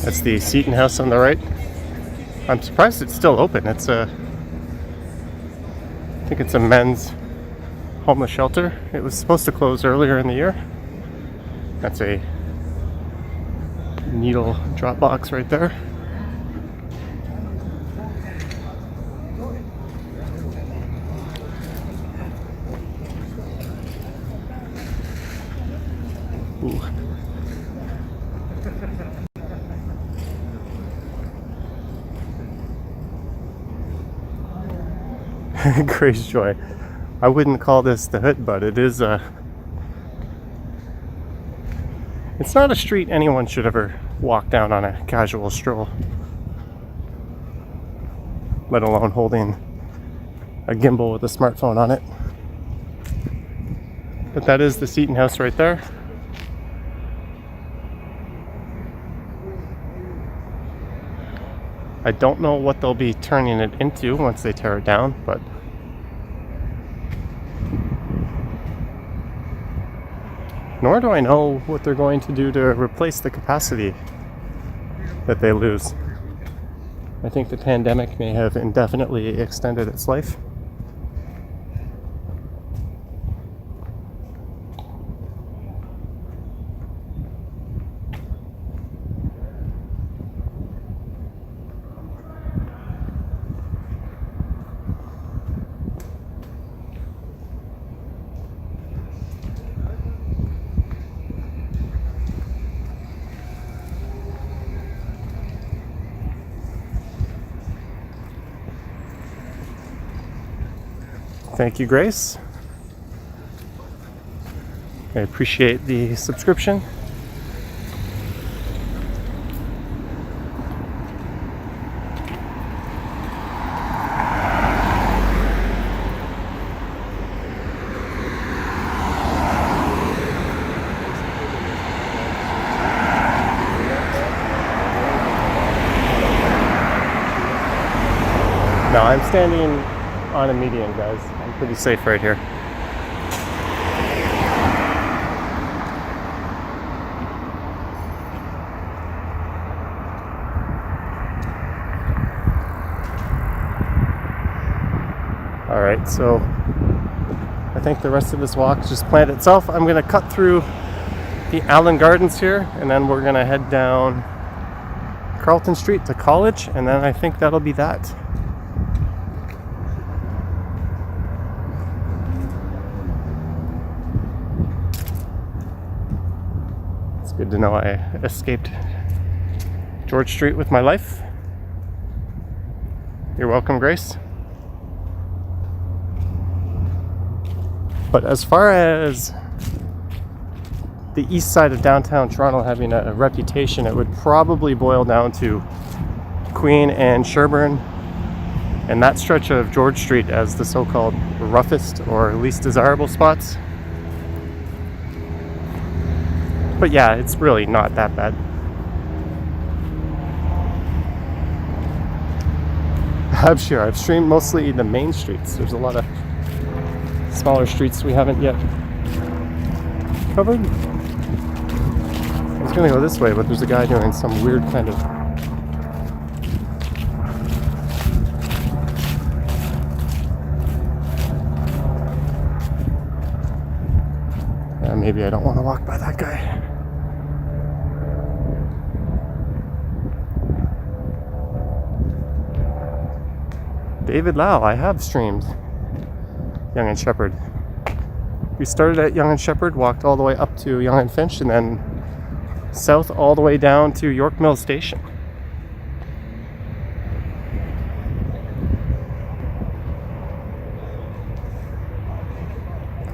That's the Seaton house on the right. I'm surprised it's still open. I think it's a men's homeless shelter. It was supposed to close earlier in the year. That's a needle drop box right there. Ooh. Grace Joy. I wouldn't call this the hood, but it is it's not a street anyone should ever walk down on a casual stroll, let alone holding a gimbal with a smartphone on it. But that is the Seaton house right there. I don't know what they'll be turning it into once they tear it down, but nor do I know what they're going to do to replace the capacity that they lose. I think the pandemic may have indefinitely extended its life. Thank you, Grace. I appreciate the subscription. No, I'm standing on a median, guys. I'm pretty safe right here. All right, so I think the rest of this walk just planned itself. I'm gonna cut through the Allen Gardens here, and then we're gonna head down Carlton Street to College, and then I think that'll be that. Good to know I escaped George Street with my life. You're welcome, Grace. But as far as the east side of downtown Toronto having a reputation, it would probably boil down to Queen and Sherbourne and that stretch of George Street as the so-called roughest or least desirable spots. But yeah, it's really not that bad. I'm sure I've streamed mostly the main streets. There's a lot of smaller streets we haven't yet covered. I was gonna go this way, but there's a guy doing some weird kind of maybe I don't want to walk by that guy. David Lau, I have streamed Yonge and Sheppard. We started at Yonge and Sheppard, walked all the way up to Yonge and Finch, and then south all the way down to York Mills Station.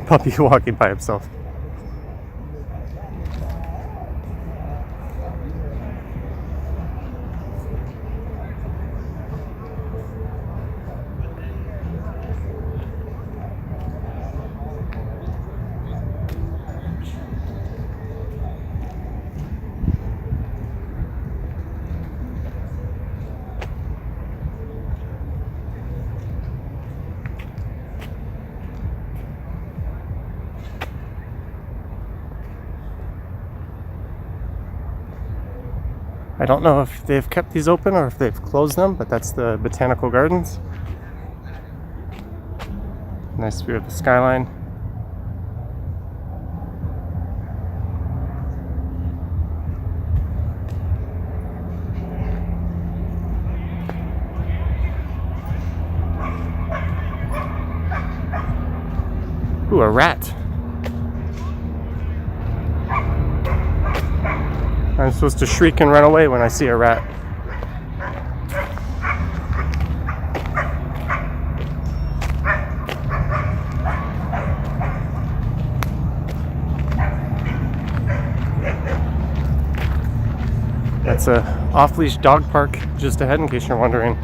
Puppy walking by himself. I don't know if they've kept these open or if they've closed them, but that's the Botanical Gardens. Nice view of the skyline. Ooh, a rat. I'm supposed to shriek and run away when I see a rat. That's a off-leash dog park just ahead, in case you're wondering.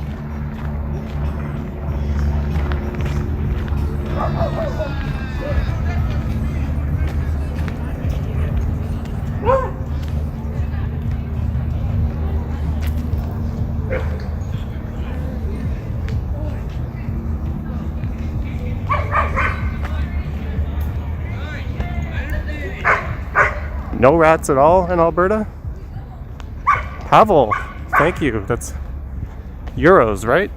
No rats at all in Alberta? Pavel, thank you. That's euros, right?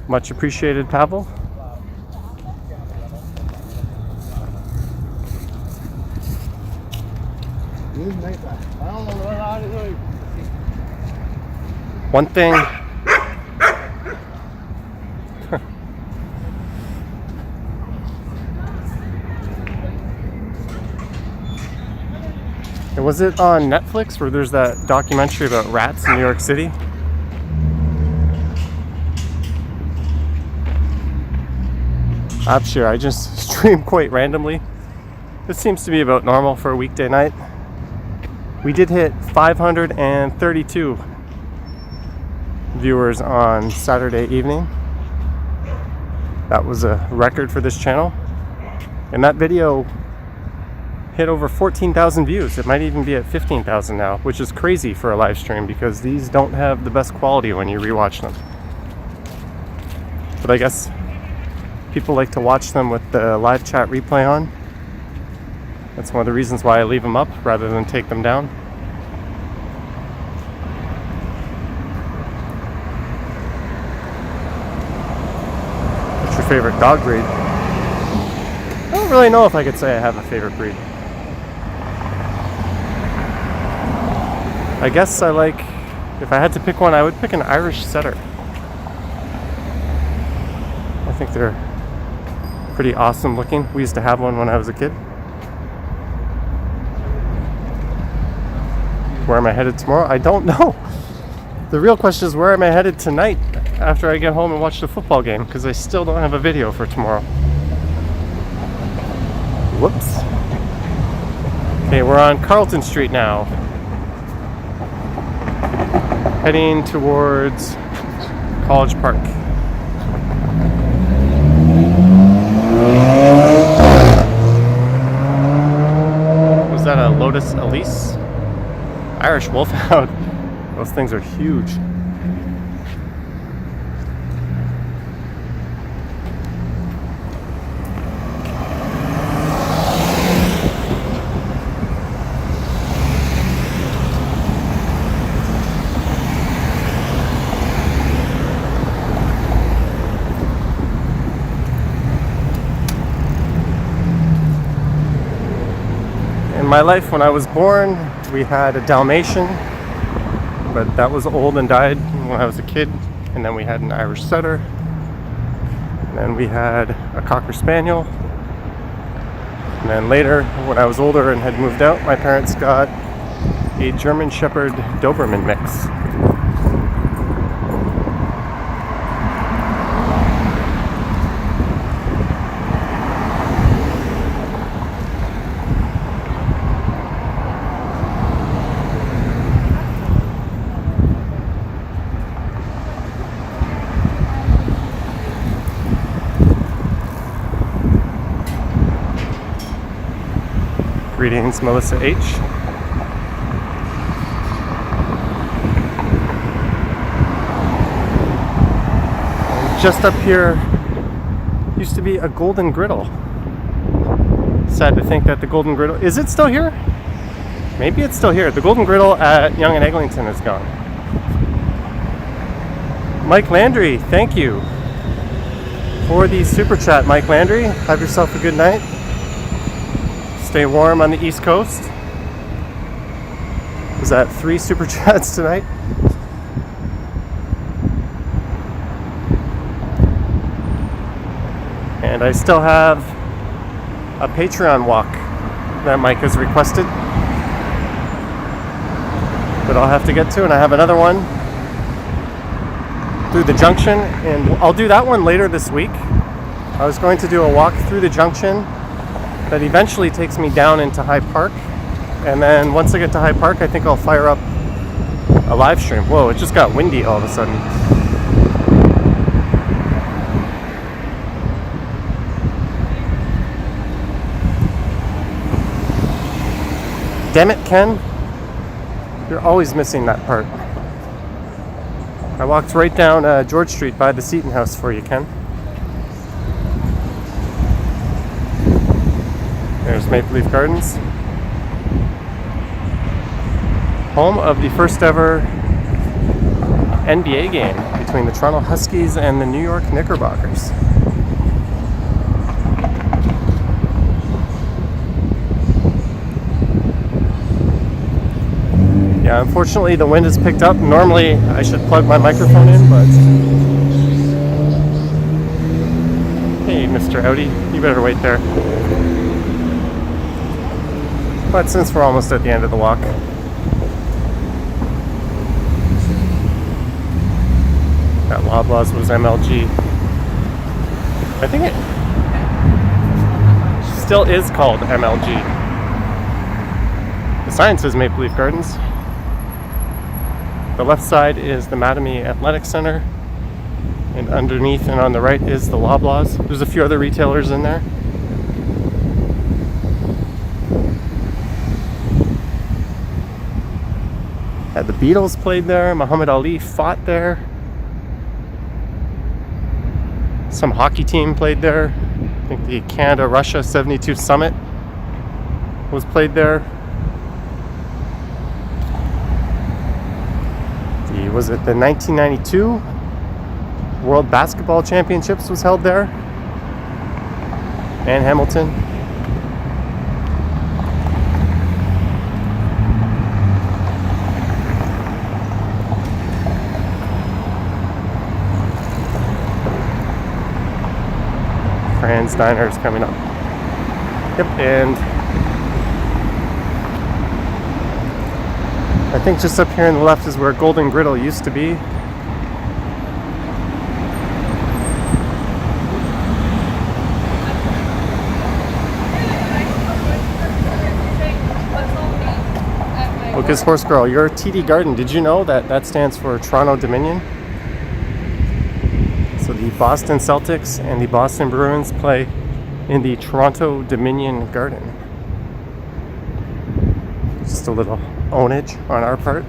Much appreciated, Pavel. One thing. Was it on Netflix where there's that documentary about rats in New York City? I'm sure I just stream quite randomly. This seems to be about normal for a weekday night. We did hit 532 viewers on Saturday evening. That was a record for this channel. And that video hit over 14,000 views. It might even be at 15,000 now, which is crazy for a live stream because these don't have the best quality when you rewatch them. But I guess people like to watch them with the live chat replay on. That's one of the reasons why I leave them up rather than take them down. What's your favorite dog breed? I don't really know if I could say I have a favorite breed. I guess I like, if I had to pick one, I would pick an Irish setter. I think they're pretty awesome looking. We used to have one when I was a kid. Where am I headed tomorrow? I don't know. The real question is, where am I headed tonight after I get home and watch the football game? Because I still don't have a video for tomorrow. Whoops. Okay, we're on Carlton Street now. Heading towards College Park. Was that a Lotus Elise? Irish Wolfhound. Those things are huge. my life, when I was born, we had a Dalmatian, but that was old and died when I was a kid. And then we had an Irish Setter. And then we had a Cocker Spaniel. And then later, when I was older and had moved out, my parents got a German Shepherd Doberman mix. Greetings, Melissa H. Just up here used to be a Golden Griddle. Sad to think that the Golden Griddle, is it still here? Maybe it's still here. The Golden Griddle at Yonge and Eglinton is gone. Mike Landry, thank you for the super chat, Mike Landry. Have yourself a good night. Stay warm on the East Coast. Was that 3 super chats tonight? And I still have a Patreon walk that Mike has requested that I'll have to get to, and I have another one through the junction, and I'll do that one later this week. I was going to do a walk through the junction that eventually takes me down into High Park, and then once I get to High Park, I think I'll fire up a live stream. Whoa, it just got windy all of a sudden. Damn it, Ken. You're always missing that part. I walked right down George Street by the Seaton house for you, Ken. There's Maple Leaf Gardens. Home of the first ever NBA game between the Toronto Huskies and the New York Knickerbockers. Yeah, unfortunately the wind has picked up. Normally I should plug my microphone in, but... Hey, Mr. Audi, you better wait there. But since we're almost at the end of the walk, that Loblaws was MLG. I think it still is called MLG. The sign says Maple Leaf Gardens. The left side is the Mattamy Athletic Center, and underneath and on the right is the Loblaws. There's a few other retailers in there. The Beatles played there, Muhammad Ali fought there. Some hockey team played there. I think the Canada-Russia 72 Summit was played there. Was it the 1992 World Basketball Championships was held there? And Hamilton. Fran's Diner is coming up. Yep, and I think just up here on the left is where Golden Griddle used to be. Lucas Horse Girl, you're TD Garden. Did you know that that stands for Toronto Dominion? So the Boston Celtics and the Boston Bruins play in the Toronto Dominion Garden. Just a little ownage on our part.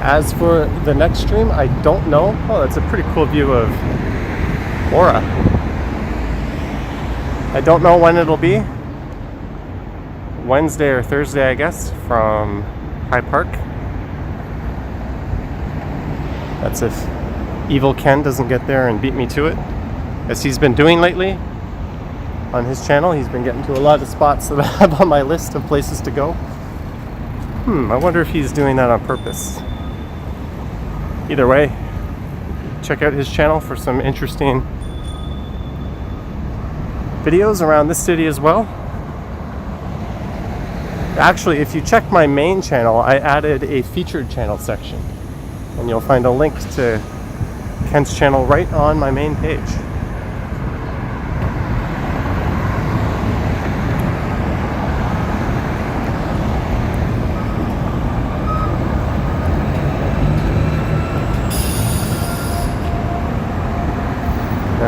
As for the next stream, I don't know. Oh, that's a pretty cool view of Aura. I don't know when it'll be. Wednesday or Thursday, I guess, from High Park. That's if Evil Ken doesn't get there and beat me to it, as he's been doing lately on his channel. He's been getting to a lot of spots that I have on my list of places to go. I wonder if he's doing that on purpose. Either way, check out his channel for some interesting videos around this city as well. Actually, if you check my main channel, I added a featured channel section, and you'll find a link to Ken's channel right on my main page.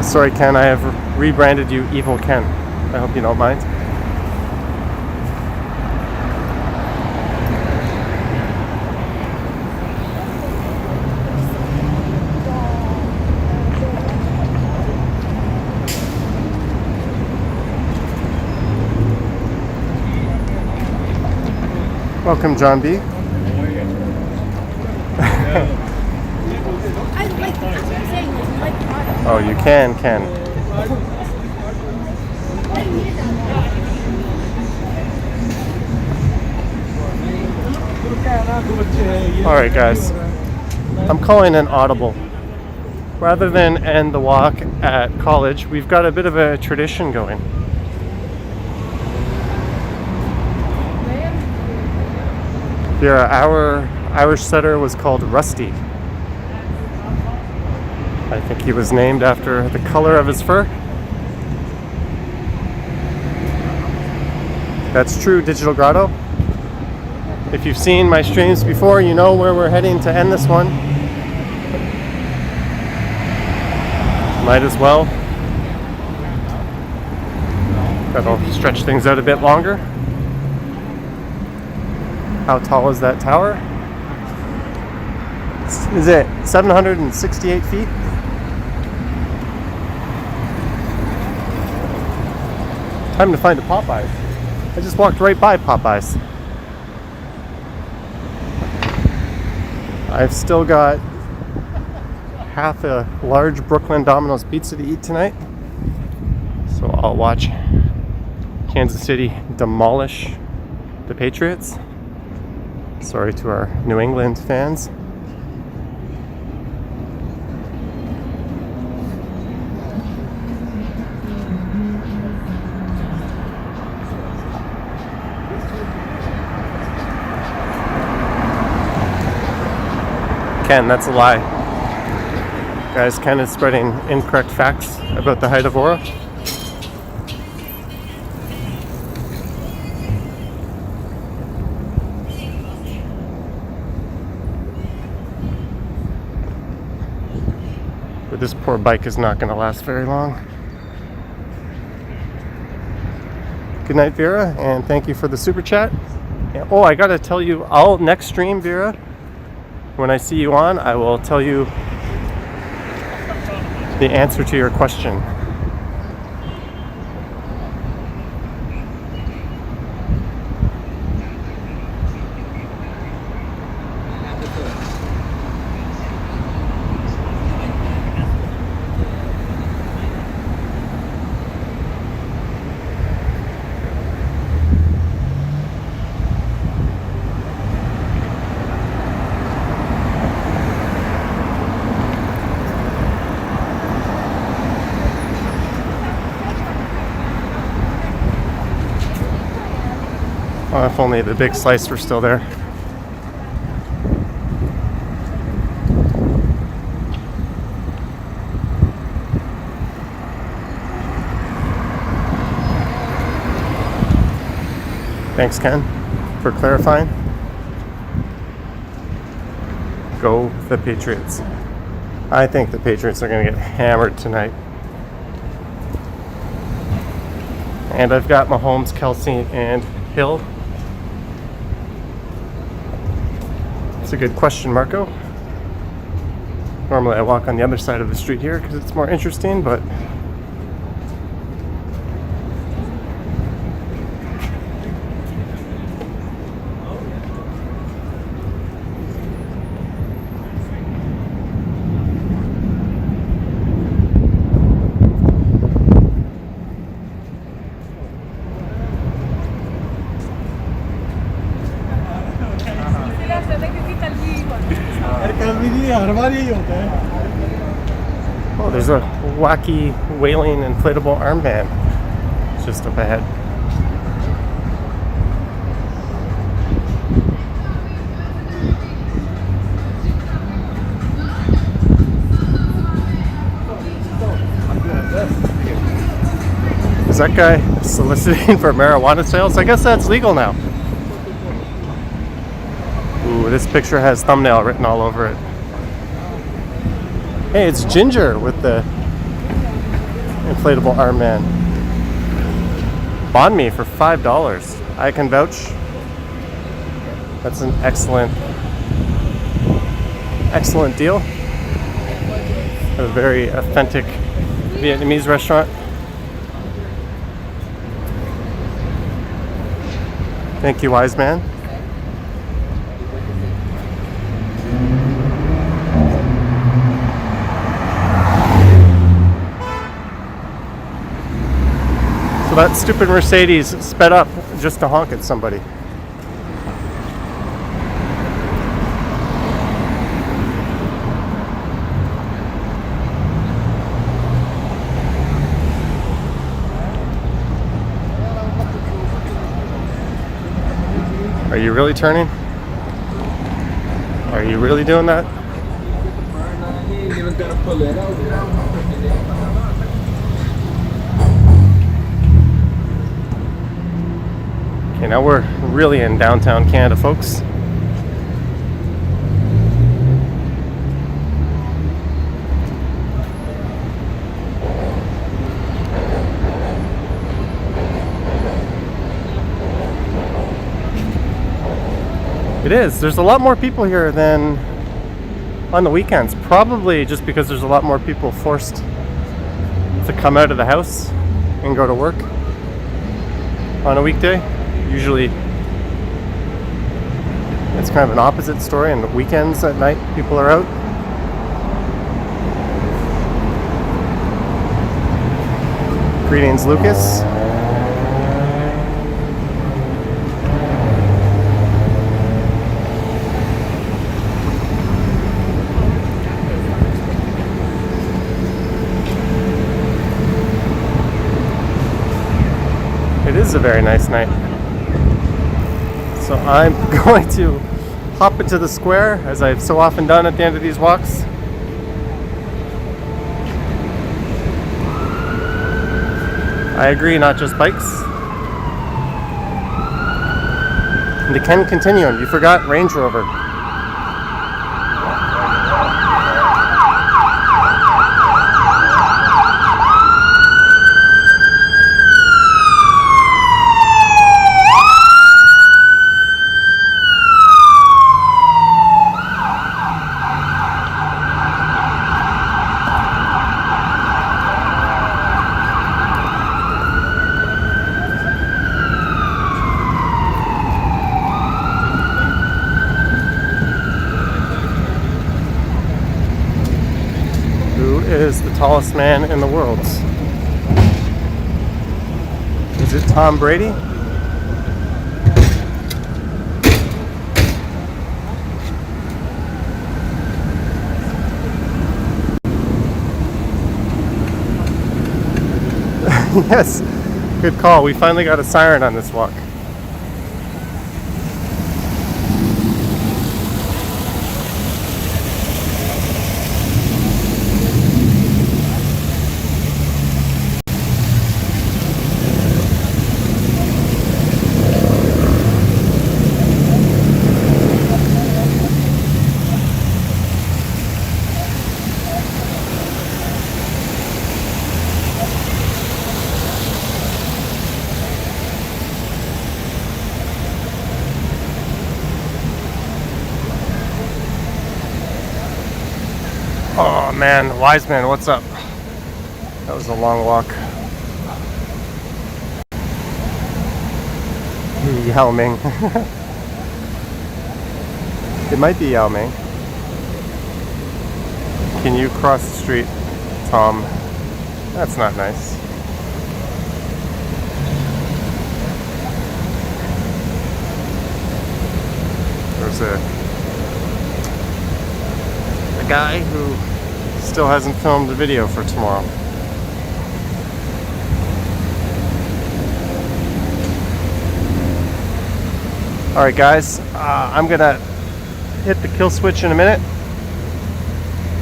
Sorry, Ken, I have rebranded you Evil Ken. I hope you don't mind. Welcome, John B. Oh, you can, Ken. Alright, guys. I'm calling an audible. Rather than end the walk at college, we've got a bit of a tradition going. Our Irish setter was called Rusty. I think he was named after the color of his fur. That's true, Digital Grotto. If you've seen my streams before, you know where we're heading to end this one. Might as well. That'll stretch things out a bit longer. How tall is that tower? Is it 768 feet? Time to find a Popeyes. I just walked right by Popeyes. I've still got half a large Brooklyn Domino's pizza to eat tonight. So I'll watch Kansas City demolish the Patriots. Sorry to our New England fans. Ken, that's a lie. Guys, Ken is spreading incorrect facts about the height of Aura. But this poor bike is not going to last very long. Good night, Vera, and thank you for the super chat. Oh, I gotta tell you, I'll next stream, Vera. When I see you on, I will tell you the answer to your question. Oh, if only the big slice were still there. Thanks, Ken, for clarifying. Go the Patriots. I think the Patriots are going to get hammered tonight. And I've got Mahomes, Kelsey, and Hill It's a good question, Marco. Normally I walk on the other side of the street here because it's more interesting, but oh, there's a wacky wailing inflatable armband just up ahead. Is that guy soliciting for marijuana sales? I guess that's legal now. Ooh, this picture has thumbnail written all over it. Hey, it's Ginger with the inflatable armband. Bond me for $5. I can vouch. That's an excellent deal. A very authentic Vietnamese restaurant. Thank you, wise man. So that stupid Mercedes sped up just to honk at somebody. Are you really turning? Are you really doing that? Okay, now we're really in downtown Canada, folks. It is. There's a lot more people here than on the weekends. Probably just because there's a lot more people forced to come out of the house and go to work on a weekday. Usually it's kind of an opposite story. On the weekends at night, people are out. Greetings, Lucas. It is a very nice night. So I'm going to hop into the square, as I've so often done at the end of these walks. I agree, not just bikes. And the Ken Continuum, you forgot Range Rover. Is the tallest man in the world? Is it Tom Brady? Yes, good call. We finally got a siren on this walk. Oh man, wise man, what's up? That was a long walk. Yao Ming. It might be Yao Ming. Can you cross the street, Tom? That's not nice. There's a guy who still hasn't filmed the video for tomorrow. Alright guys, I'm gonna hit the kill switch in a minute.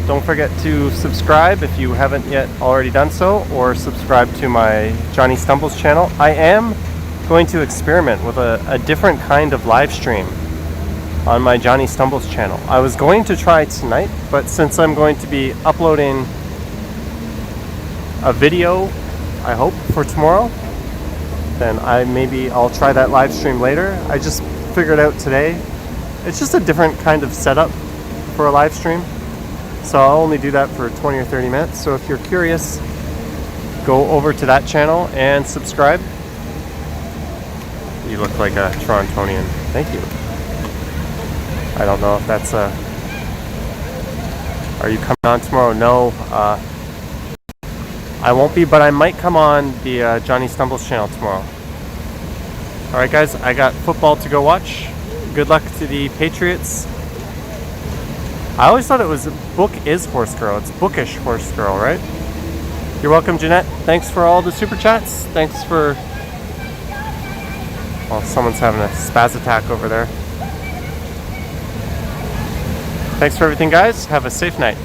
Don't forget to subscribe if you haven't yet already done so, or subscribe to my Johnny Stumbles channel. I am going to experiment with a different kind of live stream on my Johnny Stumbles channel. I was going to try tonight, but since I'm going to be uploading a video, I hope, for tomorrow, then I'll try that live stream later. I just figured out today, it's just a different kind of setup for a live stream. So I'll only do that for 20 or 30 minutes. So if you're curious, go over to that channel and subscribe. You look like a Torontonian. Thank you. I don't know if that's a... Are you coming on tomorrow? No. I won't be, but I might come on the Johnny Stumbles channel tomorrow. Alright guys, I got football to go watch. Good luck to the Patriots. I always thought it was Book is Horse Girl. It's Bookish Horse Girl, right? You're welcome, Jeanette. Thanks for all the super chats. Thanks for... Well, someone's having a spaz attack over there. Thanks for everything, guys. Have a safe night.